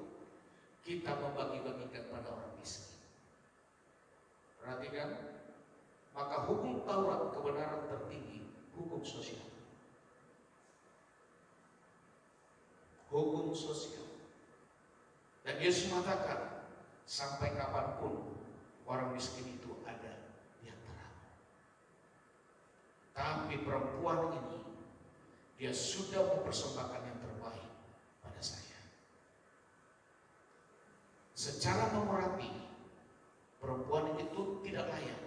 kita membagi-bagikan pada orang miskin? Perhatikan, maka hukum Taurat kebenaran tertinggi, hukum sosial. Hukum sosial. Dan Yesus mengatakan, sampai kapanpun orang miskin itu ada di antaramu. Tapi perempuan ini, dia sudah mempersembahkan yang terbaik pada saya. Secara memurapi, perempuan itu tidak layak,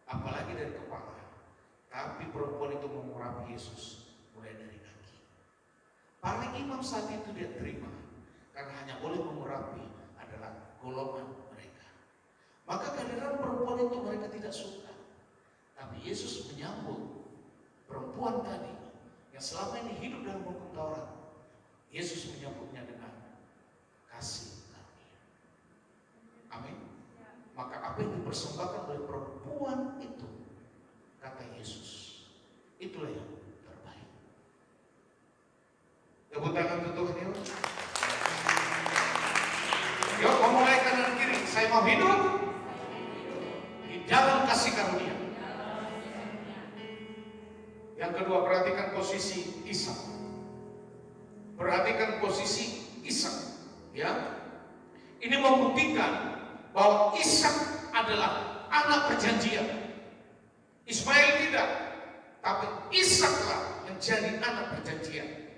apalagi dari kepala. Tapi perempuan itu memurapi Yesus mulai dari kaki. Para imam saat itu dia terima, karena hanya boleh memurapi adalah golongan mereka. Maka kehadiran perempuan itu mereka tidak suka. Tapi Yesus menyambut perempuan tadi yang selama ini hidup dalam hukum Taurat. Yesus menyambutnya dengan kasih karunia. Amin. Maka apa yang dipersembahkan oleh perempuan itu, kata Yesus, itulah yang terbaik. Tepuk tangan untuk Tuhan. Yuk, memulai kanan kiri. Saya mau hidup di dalam kasih karunia. Yang kedua, perhatikan posisi Ishak. Perhatikan posisi Ishak. Ya, ini membuktikan bahwa Ishak adalah anak perjanjian. Ismail tidak, tapi Ishaklah menjadi anak perjanjian.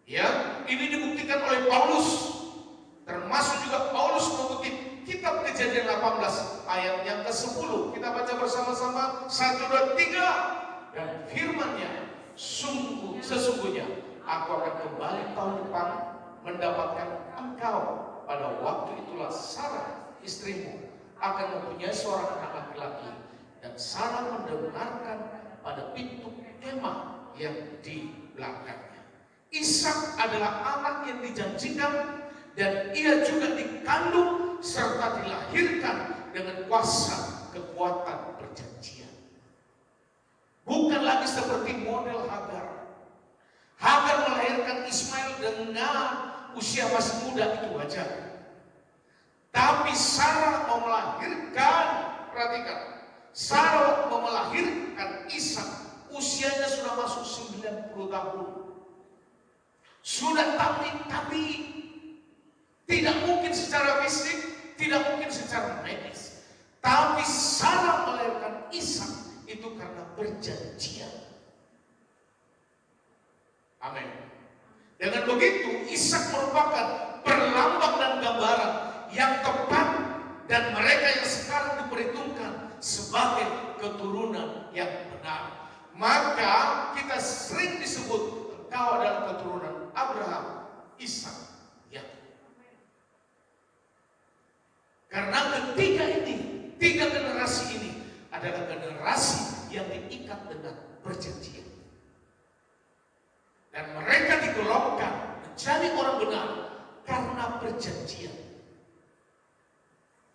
Ya, ini dibuktikan oleh Paulus. Termasuk juga Paulus mengutip kitab Kejadian 18 ayat yang ke-10. Kita baca bersama-sama 1, 2, 3. Dan firman-Nya, sesungguhnya aku akan kembali tahun depan mendapatkan engkau. Pada waktu itulah Sarah istrimu akan mempunyai seorang anak laki-laki, dan Sarah mendengarkan pada pintu kemah yang di belakangnya. Ishak adalah anak yang dijanjikan, dan ia juga dikandung serta dilahirkan dengan kuasa kekuatan perjanjian. Bukan lagi seperti model Hagar. Hagar melahirkan Ismail dengan usia masih muda, itu wajar. Tapi Sarah mau melahirkan, perhatikan, Sarah mau melahirkan Ishak, usianya sudah masuk 90 tahun. Sudah tapi tidak mungkin secara fisik, tidak mungkin secara medis. Tapi Sarah melahirkan Ishak itu karena perjanjian. Amin. Dengan begitu, Ishak merupakan perlambang dan gambaran yang tepat, dan mereka yang sekarang diperhitungkan sebagai keturunan yang benar. Maka kita sering disebut engkau adalah keturunan Abraham, Ishak, Yakub. Karena tiga generasi ini adalah generasi yang diikat dengan perjanjian. Dan mereka digolongkan menjadi orang benar karena perjanjian.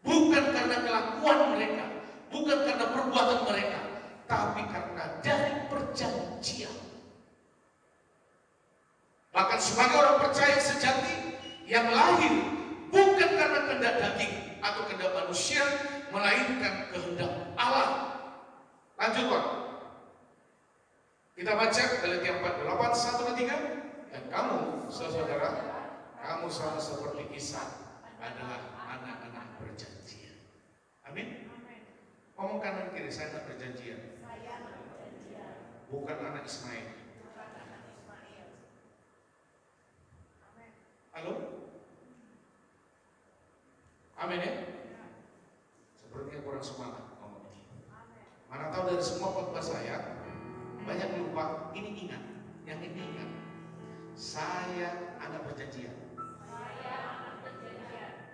Bukan karena kelakuan mereka, bukan karena perbuatan mereka, tapi karena dari perjanjian. Bahkan sebagai orang percaya sejati yang lahir bukan karena kehendak daging atau kehendak manusia, melainkan kehendak Allah. Lanjut, Pak. Kita baca Galatia 4:8, 1 dan 3. Dan kamu, saudara, kamu sama seperti Ishak adalah anak-anak perjanjian. Amin. Ngomong kanan kiri, saya anak perjanjian. Bukan anak Ismail. Halo? Amin ya? Sepertinya kurang semangat ngomong ini. Mana tahu dari semua khotbah saya banyak lupa. Ini ingat, yang ini ingat. Saya anak perjanjian,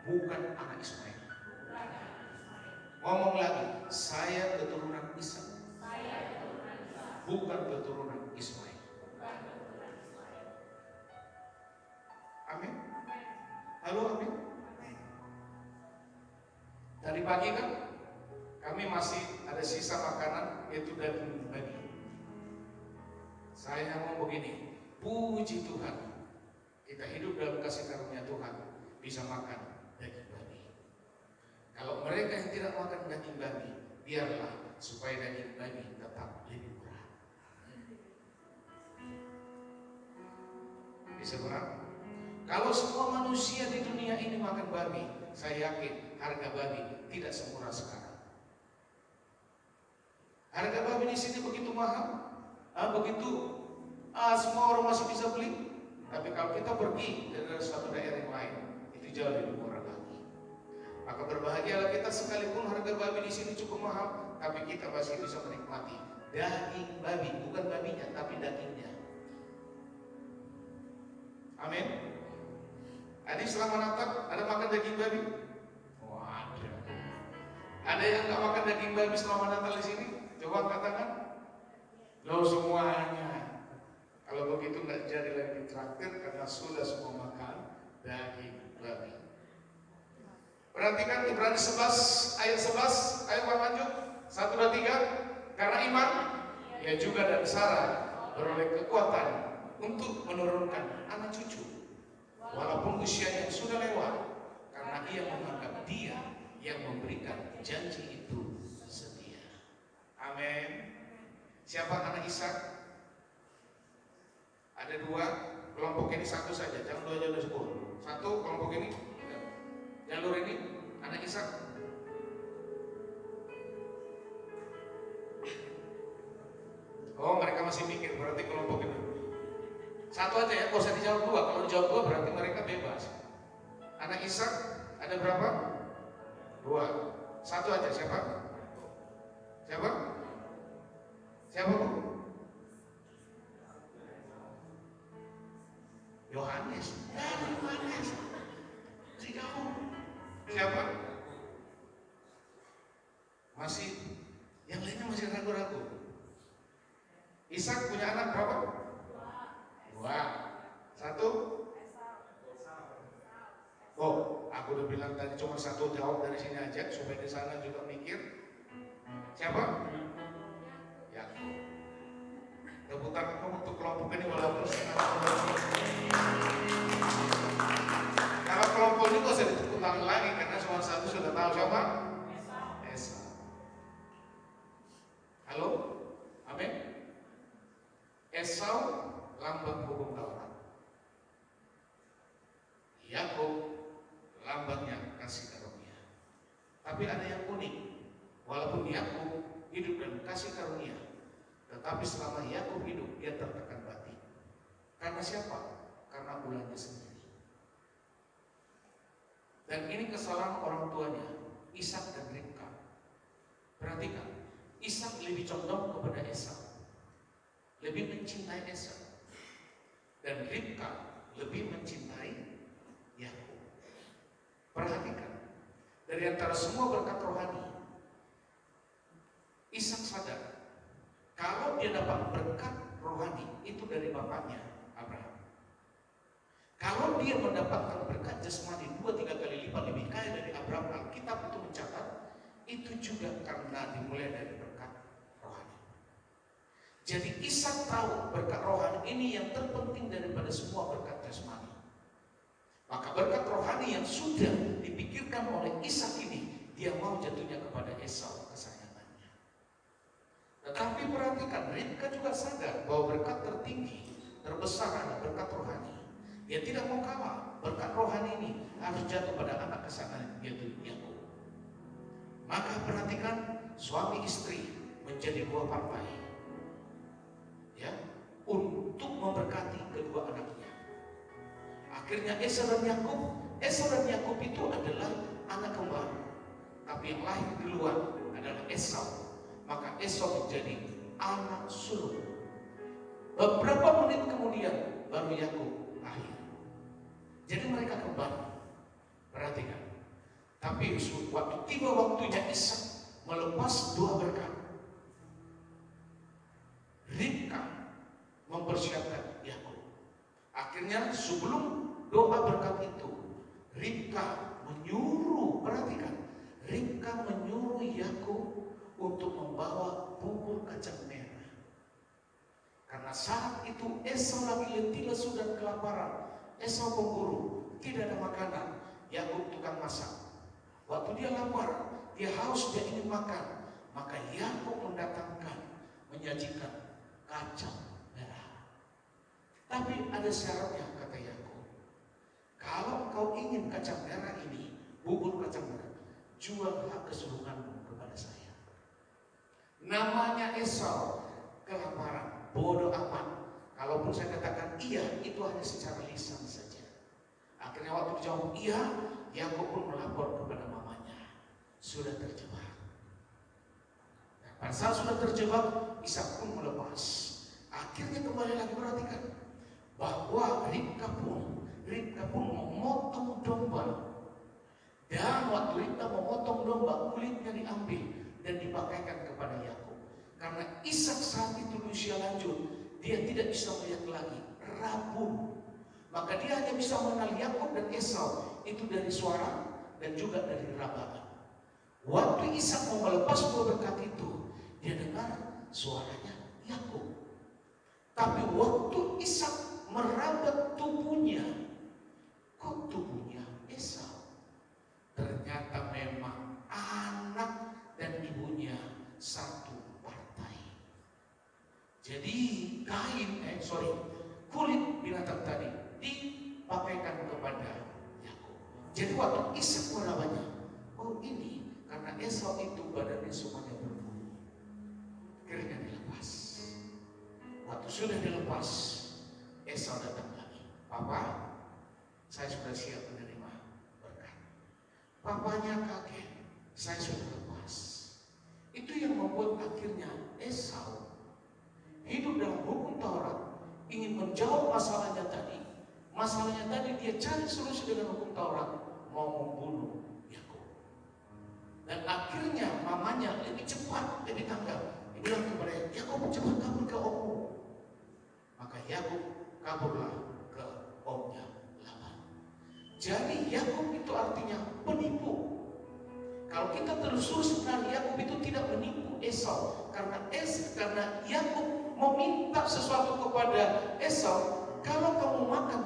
bukan anak Ismail. Ngomong lagi, saya keturunan Ishak, bukan keturunan Ismail. Amin. Halo, amin. Tadi pagi kan kami masih ada sisa makanan, yaitu daging babi. Saya mau begini, puji Tuhan, kita hidup dalam kasih karunia Tuhan, bisa makan daging babi. Kalau mereka yang tidak makan daging babi, biarlah supaya daging babi tetap lebih murah. Bisa berapa? Kalau semua manusia di dunia ini makan babi, saya yakin harga babi tidak semurah sekarang. Harga babi di sini begitu mahal, semua orang masih bisa beli. Tapi kalau kita pergi dari suatu daerah yang lain, itu jauh lebih murah lagi. Maka berbahagialah kita sekalipun harga babi di sini cukup mahal, tapi kita masih bisa menikmati daging babi, bukan babinya, tapi dagingnya. Amin. Adik selama Natal ada makan daging babi? Wah, ada yang nggak makan daging babi selama Natal di sini? Coba katakan. Loh semuanya. Kalau begitu nggak jadi lagi traktir karena sudah semua makan daging babi. Perhatikan Ibrani 11 ayat 11. Ayo Pak lanjut. 1, 2, 3. Karena iman, ia juga dan Sarah beroleh kekuatan untuk menurunkan anak cucu. Walaupun usianya sudah lewat, karena ia menganggap dia yang memberikan janji itu setia. Amin. Siapa anak Ishak? Ada 2 kelompok ini, satu saja, jangan 2 jalur 10. Satu kelompok ini, jalur ini anak Ishak. Oh, mereka masih mikir, berarti kelompok ini. Satu aja ya, nggak usah dijawab 2. Kalau dijawab 2 berarti mereka bebas. Anak Ishak ada berapa? 2. Satu aja, siapa? Siapa? Siapa Bu? Yohanes. Yohanes. Masih jauh. Siapa? Masih, yang lainnya masih ragu-ragu. Ishak punya anak berapa? 2. 1. Oh, aku udah bilang tadi cuma 1, jawab dari sini aja supaya di sana juga mikir. Siapa? Yakub. Rebutan untuk kelompok ini walaupun kalau kelompok ini nggak usah ditepuk tangan lagi karena cuma 1 sudah tahu siapa? Esau. Halo? Amin. Esau lambang hukum Taurat. Yakub lambangnya kasih karunia. Tapi ada yang unik. Walaupun Yakub hidup dalam kasih karunia, tetapi selama Yakub hidup dia tertekan batin. Karena siapa? Karena ulahnya sendiri. Dan ini kesalahan orang tuanya, Ishak dan Ribka. Perhatikan, Ishak lebih condong kepada Esau, lebih mencintai Esau, dan Ribka lebih mencintai Yakub. Perhatikan, dari antara semua berkat rohani, Ishak sadar kalau dia dapat berkat rohani itu dari bapaknya Abraham. Kalau dia mendapatkan berkat jasmani 2-3 kali lipat lebih kaya dari Abraham, Alkitab itu mencatat itu juga karena dimulai dari berkat rohani. Jadi Ishak tahu berkat rohani ini yang terpenting daripada semua berkat jasmani. Maka berkat rohani yang sudah dipikirkan oleh Ishak ini, dia mau jatuhnya kepada Esau kesayangannya. Tetapi perhatikan, Ribka juga sadar bahwa berkat tertinggi, terbesar adalah berkat rohani. Dia tidak mau kalah. Berkat rohani ini harus jatuh pada anak kesayangan, yaitu Yakub. Maka perhatikan, suami istri menjadi 2 partai, ya, untuk memberkati kedua anaknya. Akhirnya Esau dan Yakub itu adalah anak kembar. Tapi yang lahir duluan adalah Esau. Maka Esau menjadi anak sulung. Beberapa menit kemudian baru Yakub lahir. Jadi mereka kembar. Perhatikan. Tapi waktu tiba waktunya Ishak melepas dua berkat, Ribka mempersiapkan Yakub. Akhirnya sebelum doa berkat itu, Ribka menyuruh, perhatikan, Ribka menyuruh Yakub untuk membawa bubur kacang merah. Karena saat itu Esau lagi letih lesu dan kelaparan. Esau pemburu, tidak ada makanan. Yakub tukang masak. Waktu dia lapar, dia haus, dia ingin makan. Maka Yakub menyajikan kacang merah. Tapi ada syaratnya, kata Yakub. Kalau kau ingin kacang merah ini, bubur kacang merah, juallah keseluruhanmu kepada saya. Namanya Esau, kelaparan, bodoh amat. Kalaupun saya katakan iya, itu hanya secara lisan saja. Akhirnya waktu dijawab iya, Yakub pun melapor kepada mamanya, sudah terjebak. Nah, pada saat sudah terjebak, Ishak pun melepas. Akhirnya kembali lagi, perhatikan bahwa Ribka pun memotong domba. Dan waktu Ribka memotong domba, kulitnya diambil dan dipakaikan kepada Yakub. Karena Ishak saat itu usia lanjut, dia tidak bisa melihat lagi, rabun. Maka dia hanya bisa mengenal Yakub dan Esau itu dari suara dan juga dari rabakan. Waktu Ishak mau melepas dua berkat itu, dia dengar suaranya Yakub. Tapi waktu Ishak merabat tubuhnya, kok tubuhnya Esau? Ternyata memang anak dan ibunya satu partai. Jadi kulit binatang tadi dipakaikan kepada Yakub. Jadi waktu Ishak merabanya, oh ini karena Esau itu badannya semuanya berbulu, akhirnya dilepas. Waktu sudah dilepas, Esau datang lagi. Papa, saya sudah siap menerima berkat. Papanya kaget, saya sudah lepas. Itu yang membuat akhirnya Esau hidup dalam hukum Taurat, ingin menjawab masalahnya tadi. Masalahnya tadi dia cari solusi dengan hukum Taurat, mau membunuh Yakub. Dan akhirnya mamanya lebih cepat, lebih tanggap. Dia bilang kepada Yakub, cepat kabur ke ommu. Maka Yakub kaburlah ke omnya Laban. Jadi Yakub itu artinya penipu. Kalau kita telusuri sebenarnya Yakub itu tidak menipu Esau, karena Yakub meminta sesuatu kepada Esau. Kalau kamu makan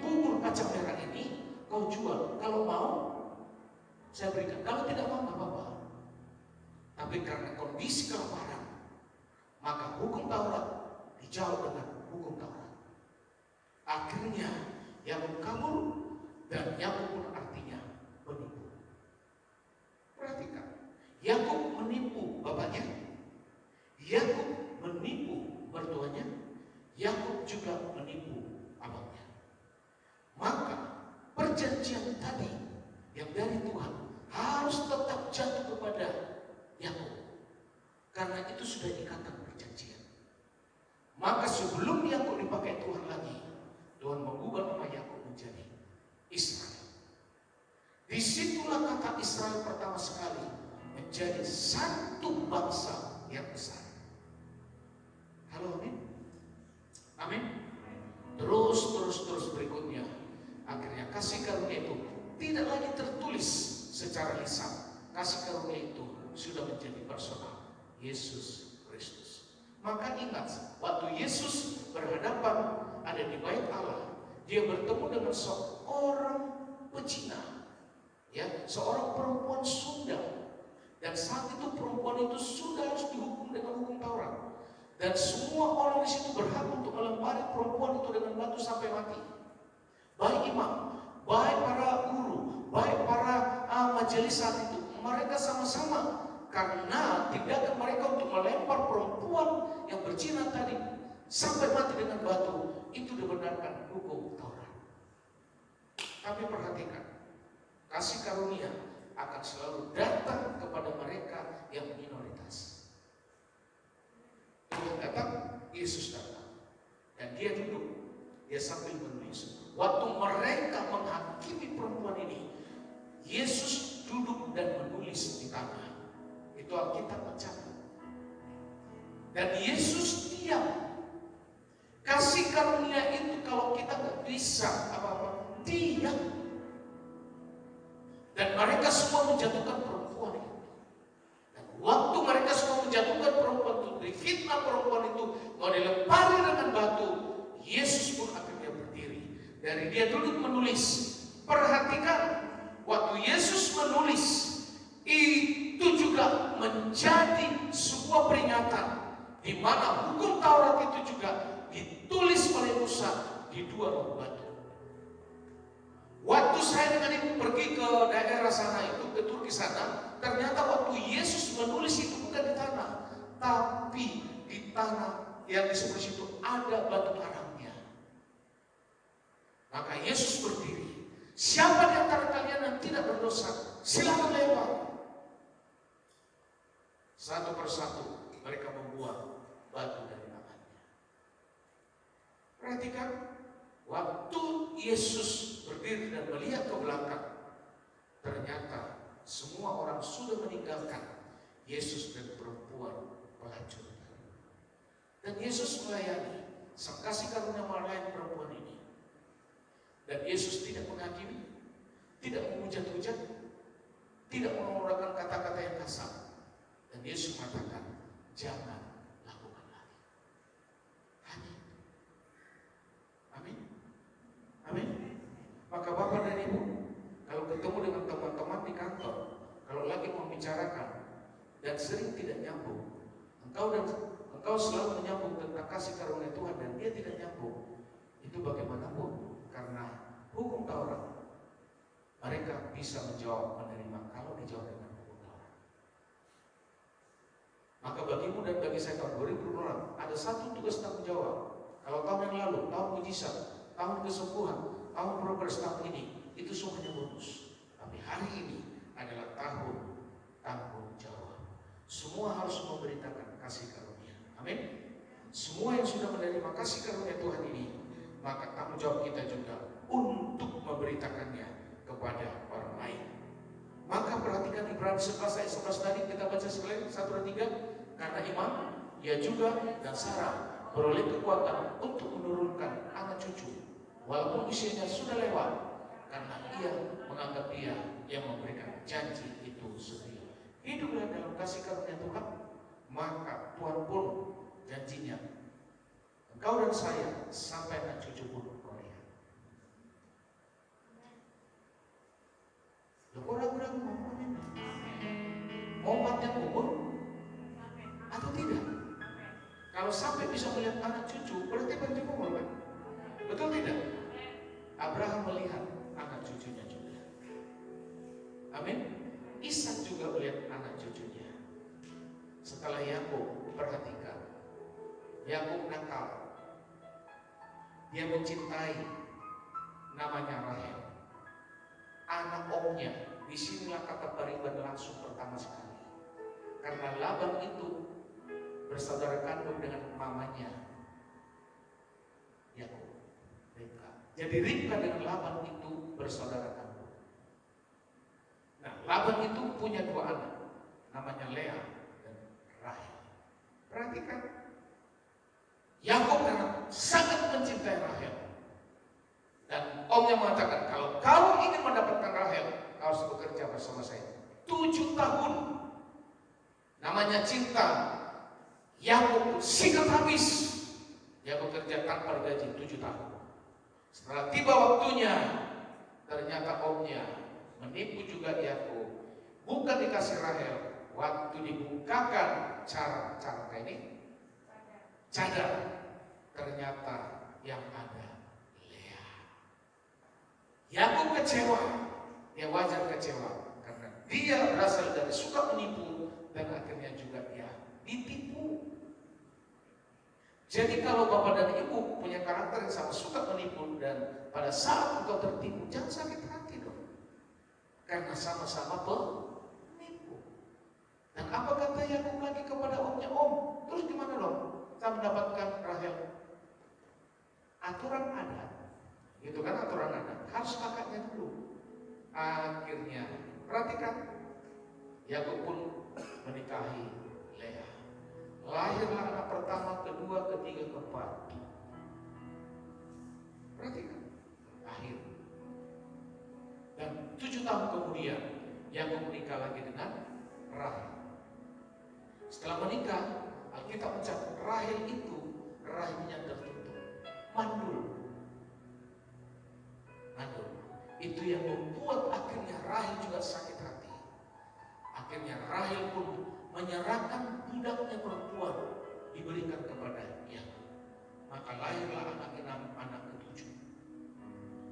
bubur kacang merah ini, kau jual. Kalau mau, saya berikan. Kalau tidak mau, nggak apa-apa. Tapi karena kondisi kelaparan, maka hukum Taurat dijawab dengan hukum Taurat. Akhirnya Yakub kabur, dan Yakub pun artinya penipu. Perhatikan, Yakub menipu bapaknya, Yakub menipu mertuanya, Yakub juga menipu abangnya. Maka perjanjian tadi yang dari Tuhan harus tetap jatuh kepada Yakub, karena itu sudah ikatan perjanjian. Maka sebelum Yakub dipakai Tuhan lagi, Tuhan mengubah nama Yakub menjadi Israel. Disitulah kata Israel pertama sekali menjadi satu bangsa yang besar. Halo, amin? Amin? Terus berikutnya, akhirnya kasih karunia itu tidak lagi tertulis secara lisan. Kasih karunia itu sudah menjadi personal, Yesus Kristus. Maka ingat, waktu Yesus berhadapan ada di bait Allah, dia bertemu dengan seorang pecina, seorang perempuan Sunda. Dan saat itu perempuan itu sudah harus dihukum dengan hukum Taurat. Dan semua orang di situ berhak untuk melempari perempuan itu dengan batu sampai mati. Baik imam, baik para guru, baik para majelis saat itu, mereka sama-sama, karena tindakan mereka untuk melempar perempuan yang berzina tadi sampai mati dengan batu, itu dibenarkan hukum Taurat. Tapi perhatikan, kasih karunia akan selalu datang kepada mereka yang minoritas. Tuhan datang, Yesus datang, dan dia duduk, dia sambil menulis. Waktu mereka menghakimi perempuan ini, Yesus duduk dan menulis di tanah. Itu Alkitab mencatat. Dan Yesus diam. Kasih karunia itu kalau kita nggak bisa apa-apa, diam. Dan mereka semua menjatuhkan perempuan itu. Dan waktu mereka semua menjatuhkan perempuan itu, difitnah perempuan itu, mau dilempari dengan batu, Yesus pun akhirnya berdiri. Dari dia duduk menulis. Perhatikan, waktu Yesus menulis, itu juga menjadi sebuah peringatan, di mana hukum Taurat itu juga ditulis oleh Musa di dua roh batu. Waktu saya dengan ibu pergi ke daerah sana itu, ke Turki sana, ternyata waktu Yesus menulis itu bukan di tanah, tapi di tanah yang di sebelah situ ada batu karangnya. Maka Yesus berdiri. Siapa di antara kalian yang tidak berdosa, silakan lewat. Satu persatu mereka membuang batu dari tangannya. Perhatikan, waktu Yesus berdiri dan melihat ke belakang, ternyata semua orang sudah meninggalkan Yesus dan perempuan pelacur. Dan Yesus melayani, sang kasih karunia melayani perempuan ini. Dan Yesus tidak menghakimi, tidak menghujat-hujat, tidak mengeluarkan kata-kata yang kasar. Dan Yesus mengatakan, jangan lakukan lagi. Hanya itu. Amin. Amin. Maka Bapak dan Ibu, kalau ketemu dengan teman-teman di kantor, kalau lagi membicarakan dan sering tidak nyambung, engkau selalu menyambung tentang kasih karunia Tuhan dan dia tidak nyambung, itu bagaimanapun karena hukum Taurat, mereka bisa menjawab menerima kalau dijawab dengan hukum Taurat. Maka bagimu dan bagi saya tahun 2000 ada satu tugas tanggung jawab. Kalau tahun yang lalu, tahun mujizat, tahun kesembuhan, tahun progres, tahun ini, itu semuanya bonus. Tapi hari ini adalah tahun tanggung jawab. Semua harus memberitakan kasih karunia. Amin. Semua yang sudah menerima kasih karunia Tuhan ini, maka tanggung jawab kita juga untuk memberitakannya kepada orang lain. Maka perhatikan Ibrani 11 ayat 11 tadi kita baca sekalian 1 dan 3. Karena iman, ia juga dan Sarah beroleh kekuatan untuk menurunkan anak cucu, walaupun usianya sudah lewat, karena ia menganggap dia yang memberikan janji itu setia. Hiduplah dalam kasih karunia Tuhan, maka Tuhan pun janjinya, engkau dan saya sampai anak cucu pun beroleh. Orang-orang mau amin, mau panjang umur atau tidak? Kalau sampai bisa melihat anak cucu, berarti panjang umur kan? Betul tidak? Abraham melihat anak cucunya juga. Amin. Ishak juga melihat anak cucunya. Setelah Yakub, perhatikan, Yakub nakal. Dia mencintai namanya Rahel, anak omnya. Disinilah kata pariban langsung pertama sekali. Karena Laban itu bersaudara kandung dengan mamanya Yakub, Ribka. Jadi Ribka dengan Laban itu bersaudara kandung. Nah, Laban itu punya dua anak, namanya Lea dan Rahel. Perhatikan, Yakub karena sangat mencintai Rahel, dan omnya mengatakan, kalau kau ingin mendapatkan Rahel, kau harus bekerja bersama saya 7 tahun. Namanya cinta. Yakub singkat habis. Dia bekerja tanpa digaji 7 tahun. Setelah tiba waktunya, ternyata omnya menipu juga Yakub. Bukan dikasih Rahel. Waktu dibukakan cara ini, cadar, ternyata yang ada Lea. Yakub kecewa. Dia wajar kecewa karena dia berasal dari suka menipu dan akhirnya juga dia ditipu. Jadi kalau bapak dan ibu punya karakter yang sama, suka menipu, tertipu, dan pada saat engkau tertipu jangan sakit hati dong, karena sama-sama penipu. Dan apa kata Yakub lagi kepada omnya, om, terus gimana dong kita mendapatkan Rahel? Aturan adat, itu kan aturan adat, harus kakaknya dulu. Akhirnya perhatikan, Yakub pun menikahi Lea. Lahirlah anak pertama, kedua, ketiga, keempat. Perhatikan, lahir. Dan 7 tahun kemudian Yakub menikah lagi dengan Rahel. Setelah menikah, Alkitab mencatat Rahel itu rahimnya tertutup, mandul. Itu yang membuat akhirnya Rahel juga sakit hati. Akhirnya Rahel pun menyerahkan budaknya perempuan, diberikan kepada Yakub. Maka lahirlah anak ke-6, anak ke-7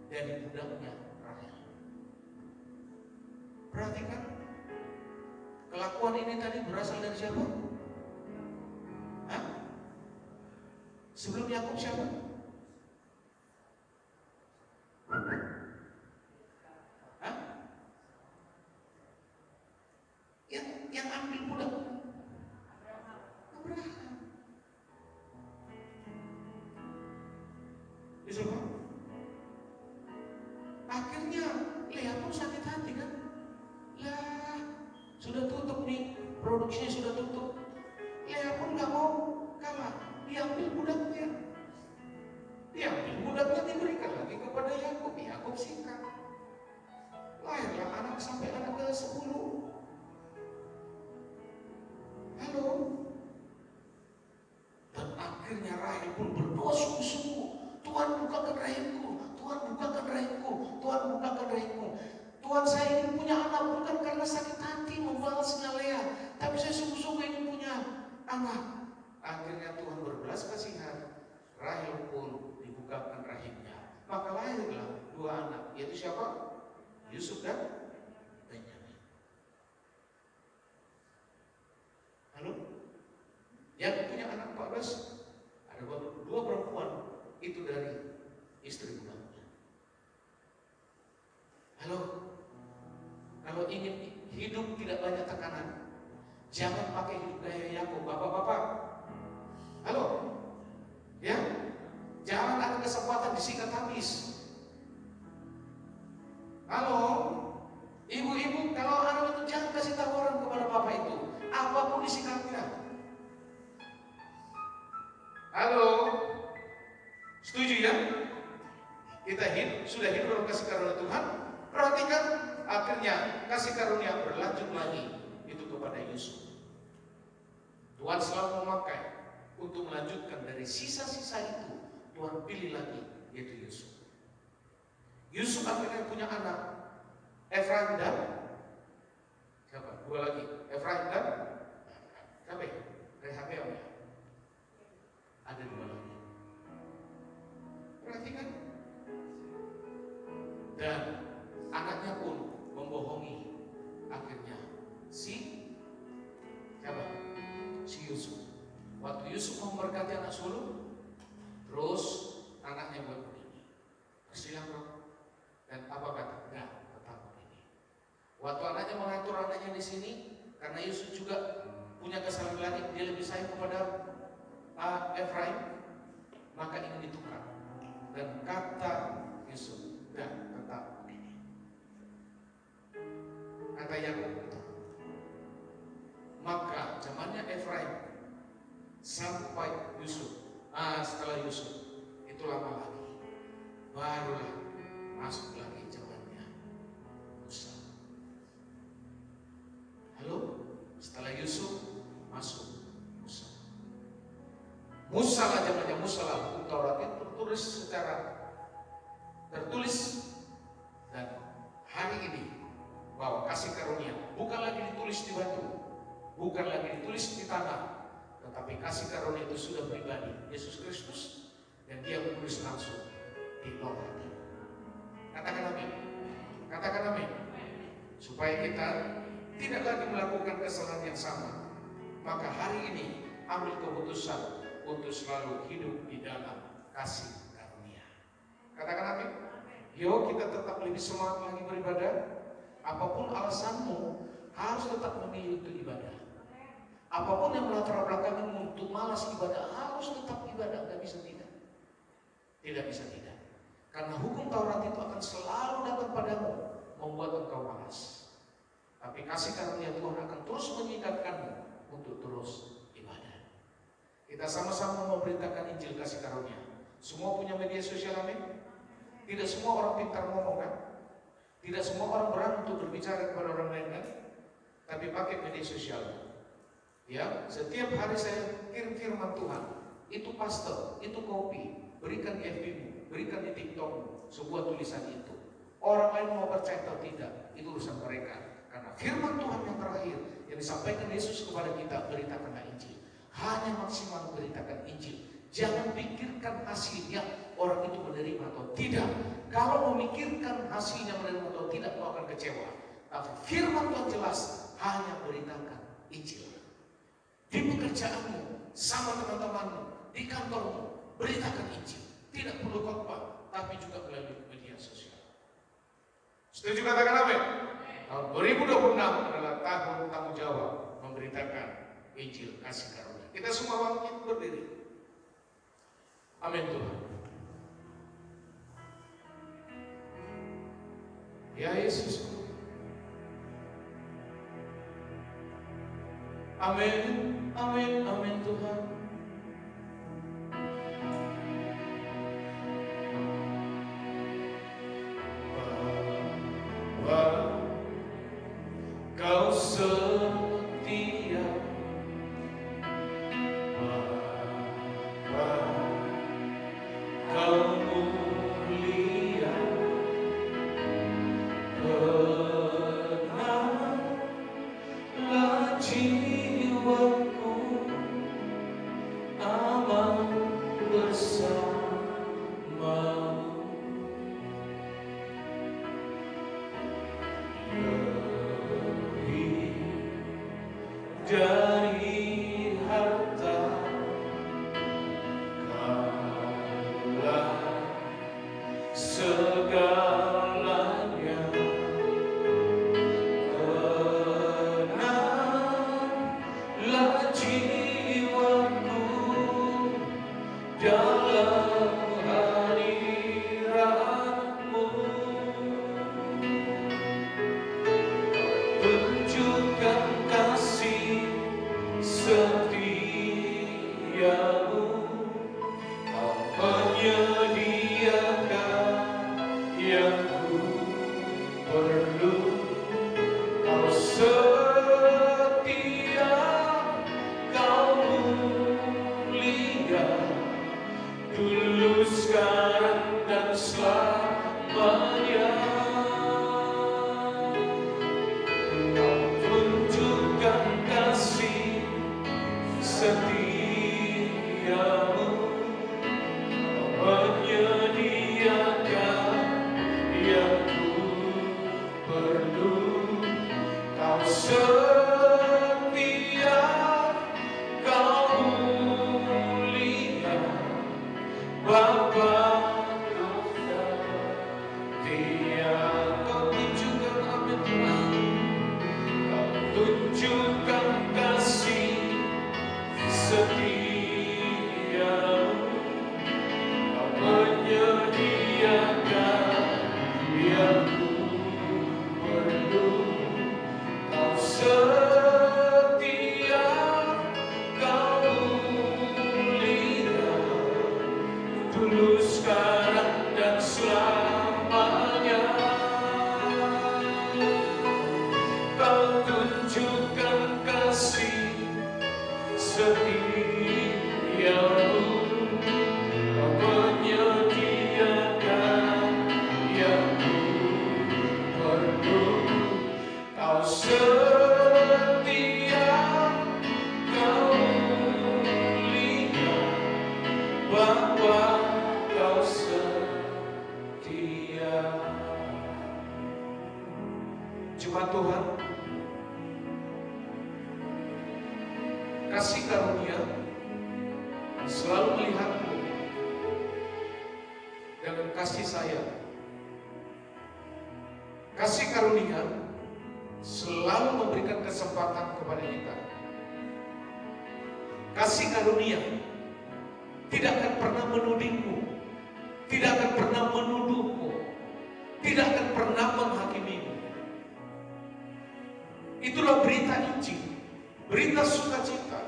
dari budaknya Rahel. Perhatikan, kelakuan ini tadi berasal dari siapa? Hah? Sebelum Yakub siapa? Hah? Yang ambil budak Abraham. Bisa Pak? Akhirnya Lea pun sakit hati kan? Lah, sudah tutup nih, produksinya sudah tutup. Lea pun gak mau kalah, diambil budaknya. Diambil budaknya, diberikan lagi kepada Yakub. Yakub sikat. Lahirlah anak sampai anak ke-10. Halo. Dan akhirnya Rahel pun berdoa sungguh-sungguh, Tuhan bukakan rahimku, Tuhan bukakan rahimku, Tuhan bukakan rahimku. Tuhan, saya ingin punya anak bukan karena sakit hati membalasnya Lea, tapi saya sungguh-sungguh ingin punya anak. Akhirnya Tuhan berbelas kasihan, Rahel pun dibukakan rahimnya. Maka lahirlah 2 anak, yaitu siapa? Yusuf dan Benyamin. Halo? Yang punya anak 14, ada 2 perempuan, itu dari istri budaknya. Halo? Kalau ingin hidup tidak banyak tekanan, jangan pakai hidup gaya Yakub, bapak-bapak. Halo? Ya? Jangan ada kesempatan disikat habis. Halo? Ibu-ibu, kalau anak itu jangan kasih tawaran kepada bapak itu, apapun disikatnya. Halo? Setuju ya? Kita sudah hidup dalam kasih karunia Tuhan. Perhatikan, akhirnya kasih karunia berlanjut lagi itu kepada Yusuf. Tuhan selalu memakai untuk melanjutkan dari sisa-sisa itu. Tuhan pilih lagi, yaitu Yusuf. Yusuf akhirnya punya anak, Efraim dan siapa? 2 lagi, Efraim dan siapa ya? Rehabeam ya? Ada 2 lagi. Perhatikan. Dan anaknya pun membohongi akhirnya si siapa? Si Yusuf. Waktu Yusuf memberkati anak sulung, terus anaknya buat begini, bersilang dong. Dan apa kata? Enggak, tetap begini. Waktu anaknya mengatur anaknya di sini, karena Yusuf juga punya kesalahan lagi, dia lebih sayang kepada Efraim, maka ingin ditukar. Dan kata Yusuf, enggak, tetap begini. Kata Yakub, maka zamannya Efraim sampai Yusuf. Setelah Yusuf itu lama lagi, barulah masuk lagi zamannya Musa. Halo? Setelah Yusuf masuk Musa. Musa lah zamannya Musa lah. Hukum Taurat itu tertulis dan hari ini bahwa kasih karunia bukan lagi ditulis di batu, bukan lagi ditulis di tanah, tetapi kasih karunia itu sudah pribadi Yesus Kristus, dan dia menulis langsung di Taurat. Katakan amin. Katakan amin. Supaya kita tidak lagi melakukan kesalahan yang sama, maka hari ini ambil keputusan untuk selalu hidup di dalam kasih karunia. Yo, kita tetap lebih semangat lagi beribadah. Apapun alasanmu, harus tetap memilih untuk ibadah. Apapun yang melatar belakangmu untuk malas ibadah, harus tetap ibadah. Gak bisa tidak. Tidak bisa tidak. Karena hukum Taurat itu akan selalu datang padamu, membuat engkau malas. Tapi kasih karunia Tuhan akan terus mengingatkanmu untuk terus ibadah. Kita sama-sama memberitakan Injil kasih karunia. Semua punya media sosial, amin? Tidak semua orang pintar ngomong kan? Tidak semua orang berani untuk berbicara kepada orang lain kan? Tapi pakai media sosial. Ya, setiap hari saya kirim firman Tuhan. Itu pastel, itu kopi. Berikan di FB-mu, berikan di TikTok-mu sebuah tulisan itu. Orang lain mau percaya atau tidak, itu urusan mereka. Karena firman Tuhan yang terakhir yang disampaikan Yesus kepada kita, beritakanlah Injil. Hanya maksimal beritakan Injil. Jangan pikirkan hasilnya orang itu menerima atau tidak. Kalau memikirkan hasilnya menerima atau tidak, kau akan kecewa. Tapi firman Tuhan jelas, hanya beritakan Injil. Di pekerjaanmu, sama teman-temanmu, di kantormu, beritakan Injil. Tidak perlu khotbah, tapi juga melalui media sosial. Setuju katakan amin? Tahun 2026 adalah tahun tanggung jawab memberitakan Injil kasih karunia. Kita semua bangkit berdiri. Amin Tuhan. Ya Yesus. Amin, amin, amin Tuhan. Bapa, Kau setia. Bapa, Kau mulia. Kenanglah jiwaku, aman bersamamu. Lebih dari harta, Kaulah segalanya. Kenanglah jiwaku dalam hadirat-Mu. Tunjukkan kasih setiamu. Kau menyediakan yang ku perlu. Kau setia, Kau mulia, dulu, sekarang, dan selamanya. Kau tunjukkan kasih setiamu. Kau menyediakan yang ku perlu. Kau setia, Kau mulia, Bapa, Kau setia. Kau tunjukkan amin Tuhan. Kau tunjukkan kasih setiamu. Kau menyediakan yang ku perlu. Kau setia, Kau mulia, dulu, sekarang, dan selamanya. Kau tunjukkan kasih setiamu. Kau menyediakan yang ku perlu. Kau setia, Kau mulia, Bapa, Kau setia. Jemaat Tuhan, kasih karunia selalu melihatmu dengan kasih sayang kasih karunia selalu memberikan kesempatan kepada kita. Kasih karunia tidak akan pernah menudingmu, tidak akan pernah menuduhmu, tidak akan pernah menghakimimu. Itulah berita Injil, berita sukacita.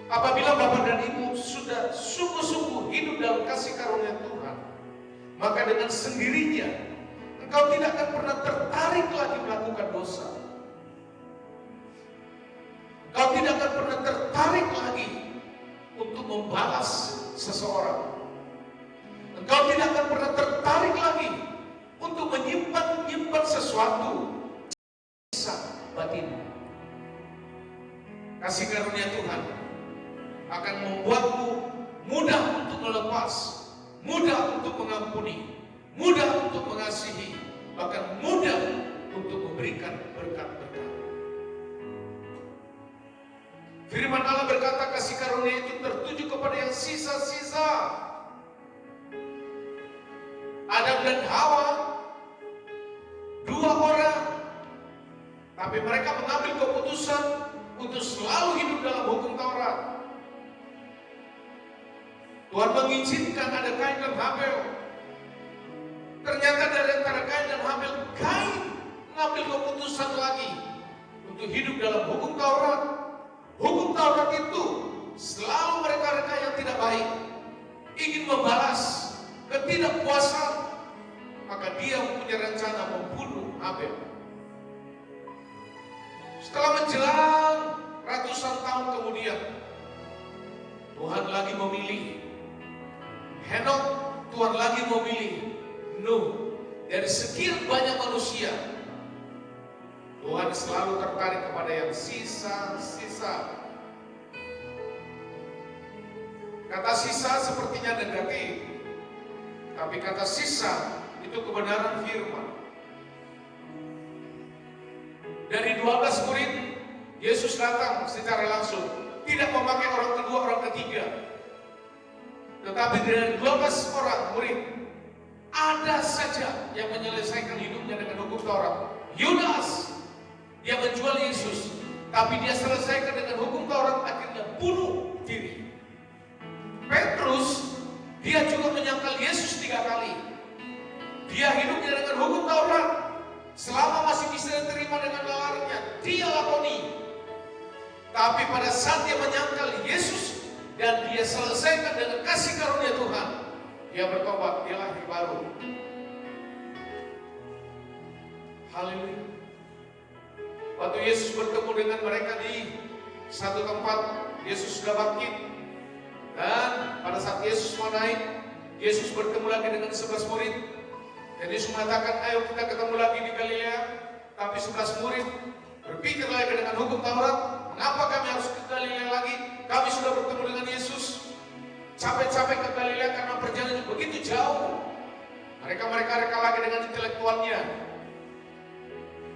Apabila Bapak dan Ibu sudah sungguh-sungguh hidup dalam kasih karunia Tuhan, maka dengan sendirinya engkau tidak akan pernah tertarik lagi melakukan dosa. Engkau tidak akan pernah tertarik lagi untuk membalas seseorang. Engkau tidak akan pernah tertarik lagi untuk menyimpan sesuatu batin. Kasih karunia Tuhan akan membuatmu mudah untuk melepas, mudah untuk mengampuni, mudah untuk mengasihi, bahkan mudah untuk memberikan berkat-berkat. Firman Allah berkata kasih karunia itu tertuju kepada yang sisa-sisa. Adam dan Hawa, dua orang, tapi mereka mengambil keputusan untuk selalu hidup dalam hukum Taurat. Tuhan mengizinkan ada Kain dan Habel. Ternyata dari antara Kain dan Habel, Kain mengambil keputusan lagi untuk hidup dalam hukum Taurat. Hukum Taurat itu selalu mereka-mereka yang tidak baik ingin membalas ketidakpuasan, maka dia mempunyai rencana membunuh Habel. Setelah menjelang ratusan tahun kemudian, Tuhan lagi memilih Henok, Tuhan lagi memilih Nuh. Dari sekian banyak manusia, Tuhan selalu tertarik kepada yang sisa-sisa. Kata sisa sepertinya negatif, tapi kata sisa itu kebenaran firman. Dari 12 murid, Yesus datang secara langsung, tidak memakai orang kedua, orang ketiga. Tetapi dari 12 orang murid, ada saja yang menyelesaikan hidupnya dengan hukum Taurat. Yudas, dia menjual Yesus, tapi dia selesaikan dengan hukum Taurat, akhirnya bunuh diri. Petrus, dia juga menyangkal Yesus 3 kali. Dia hidupnya dengan hukum Taurat, selama masih bisa diterima dengan nalarnya, dia lakoni. Tapi pada saat dia menyangkal Yesus dan dia selesaikan dengan kasih karunia Tuhan, dia bertobat, dia lahir baru. Haleluya. Waktu Yesus bertemu dengan mereka di satu tempat, Yesus sudah bangkit. Dan pada saat Yesus mau naik, Yesus bertemu lagi dengan 11 murid. Dan Yesus mengatakan, ayo kita ketemu lagi di Galilea. Tapi 11 murid berpikir lagi dengan hukum Taurat, kenapa kami harus ke Galilea lagi? Kami sudah bertemu dengan Yesus. Capek-capek ke Galilea karena perjalanan begitu jauh. Mereka reka lagi dengan intelektualnya.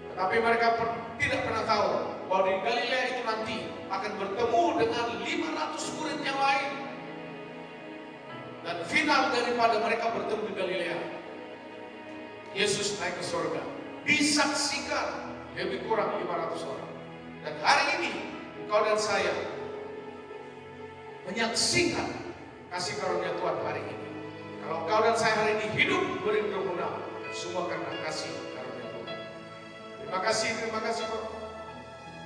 Tetapi mereka tidak pernah tahu bahwa di Galilea itu nanti akan bertemu dengan 500 murid yang lain. Dan final daripada mereka bertemu di Galilea, Yesus naik ke surga. Disaksikan lebih kurang 500 orang. Dan hari ini engkau dan saya menyaksikan kasih karunia Tuhan hari ini. Kalau engkau dan saya hari ini hidup 2026, semua karena kasih karunia Tuhan. Terima kasih Pak.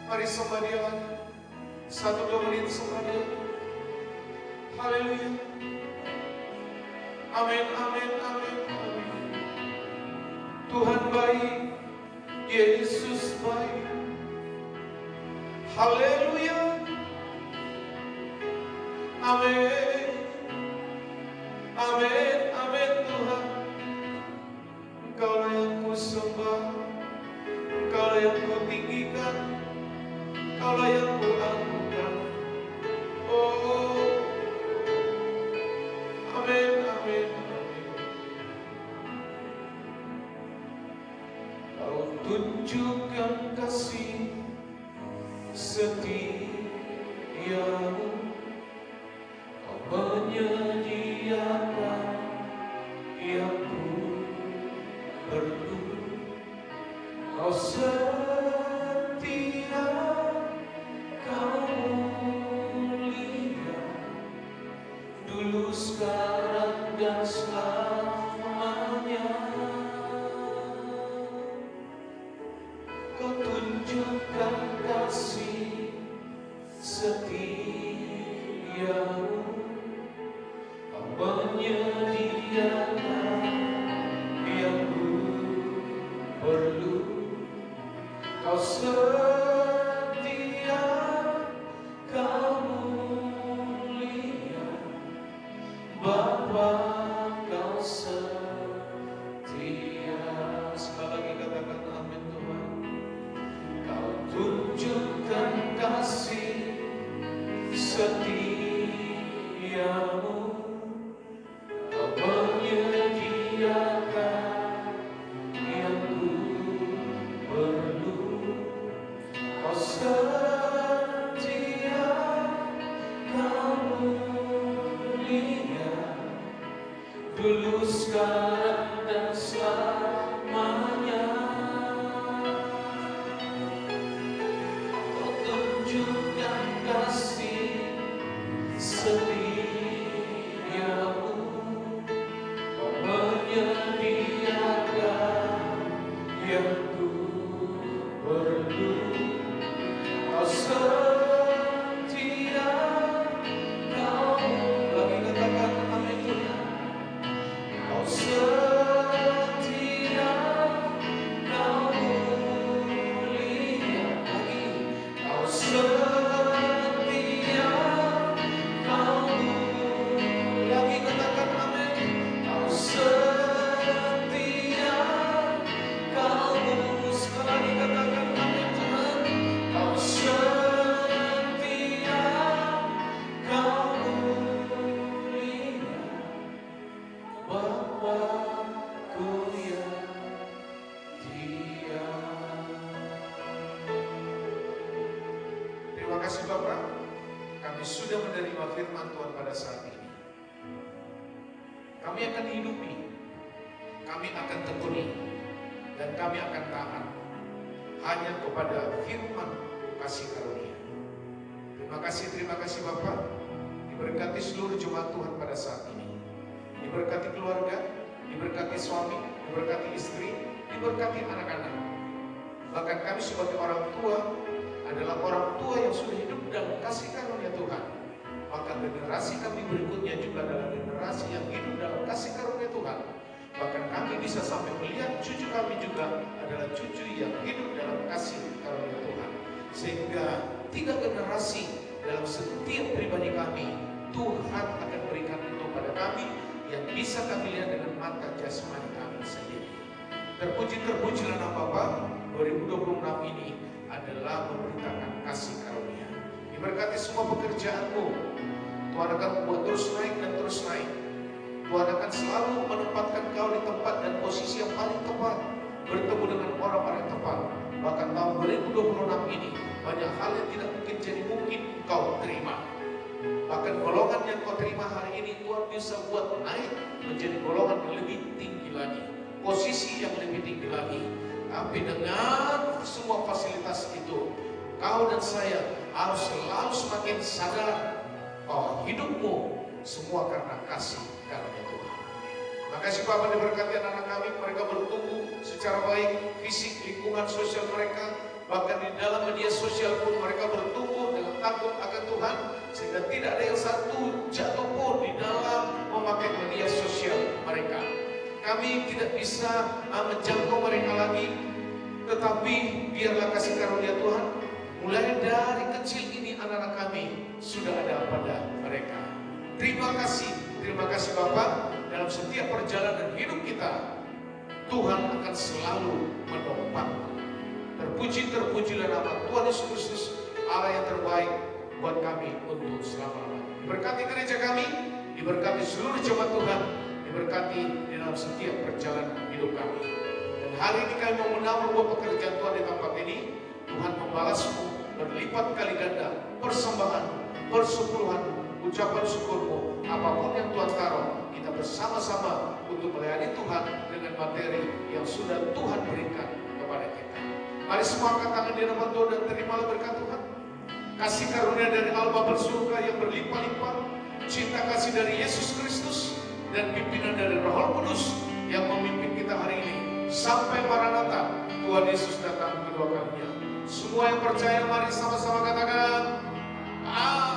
Mari sembah Dia lagi. 1-2 menit sembah Dia. Haleluya. Amin, amin, amin, amin. Tuhan baik, Yesus baik. Haleluya. Amin. Amin, amin Tuhan. Engkaulah yang ku sembah, Engkaulah yang ku tinggikan, Engkaulah yang ku agungkan. Oh, amin, amin, amin. Kau tunjukkan kasih setiamu, Kau menyediakan yang ku selamanya. Kau tunjukkan kasih setiamu, Kau menyediakan yang ku perlu. Kau setia, Kau mulia, Bapa, Kau setia. Sekali lagi katakan amin Tuhan. Kau tunjukkan kasih setiamu, Kau menyediakan yang ku perlu. Kau setia, Kau mulia, dulu, sekarang, dan selamanya. Kau tunjukkan kasih setiamu, Kau menyediakan yang ku perlu. Kau setia, Kau lagi katakan amin Tuhan. Kau setia, Kau mulia, lagi Kau setia, Kau mulia, lagi katakan amin. Kau setia, Kau mulia, sekali lagi katakan amin Tuhan. Kau setia, Kau mulia, Bapakku yang dia. Terima kasih Bapak, kami sudah menerima firman Tuhan pada saat ini. Kami akan hidupi, kami akan tekuni, dan kami akan taat hanya kepada firman kasih karunia. Terima kasih Bapak. Diberkati seluruh jemaat Tuhan pada saat ini. Diberkati keluarga, diberkati suami, diberkati istri, diberkati anak-anak. Bahkan kami sebagai orang tua adalah orang tua yang sudah hidup dalam kasih karunia Tuhan. Maka generasi kami berikutnya juga adalah generasi yang hidup dalam kasih karunia Tuhan. Bahkan kami bisa sampai melihat cucu kami juga adalah cucu yang hidup dalam kasih karunia Tuhan. Sehingga 3 generasi dalam setiap pribadi kami, Tuhan akan berikan itu pada kami yang bisa kami lihat dengan mata jasmani kami sendiri. Terpuji-terpujilah nama Bapa. 2026 ini adalah memberitakan kasih karunia. Diberkati semua pekerjaanmu. Tuhan akan membuat terus naik dan terus naik. Tuhan akan selalu menempatkan kau di tempat dan posisi yang paling tepat, bertemu dengan orang-orang yang tepat. Bahkan tahun 2026 ini banyak hal yang tidak mungkin jadi mungkin kau terima. Bahkan golongan yang kau terima hari ini Tuhan bisa buat naik menjadi golongan yang lebih tinggi lagi, posisi yang lebih tinggi lagi. Tapi dengan semua fasilitas itu, kau dan saya harus selalu semakin sadar bahwa hidupmu semua karena kasih karunia Tuhan. Makasih Bapak, diberkati anak-anak kami, mereka bertumbuh secara baik, fisik, lingkungan sosial mereka, bahkan di dalam media sosial pun mereka bertumbuh dengan takut akan Tuhan, sehingga tidak ada yang satu jatuh pun di dalam memakai media sosial mereka. Kami tidak bisa menjangkau mereka lagi, tetapi biarlah kasih karunia Tuhan mulai dari kecil ini anak-anak kami sudah ada pada mereka. Terima kasih Bapak, dalam setiap perjalanan hidup kita Tuhan akan selalu menopang. Terpujilah nama Tuhan Yesus Kristus, Allah yang terbaik buat kami untuk selama-lamanya. Diberkati gereja kami, diberkati seluruh jemaat Tuhan, diberkati di dalam setiap perjalanan hidup kami. Dan hari ini kami mau menambah buat pekerjaan Tuhan di tempat ini. Tuhan membalasmu berlipat kali ganda, persembahan, persepuluhan, ucapan syukurmu, apapun yang Tuhan taruh, kita bersama-sama untuk melayani Tuhan dengan materi yang sudah Tuhan berikan kepada kita. Mari semua angkat tangan di hadapan Tuhan dan terimalah berkat Tuhan. Kasih karunia dari Allah Bapa surga yang berlimpah-limpah, cinta kasih dari Yesus Kristus, dan pimpinan dari Roh Kudus yang memimpin kita hari ini sampai Maranatha Tuhan Yesus datang kedua kalinya. Semua yang percaya mari sama-sama katakan amin.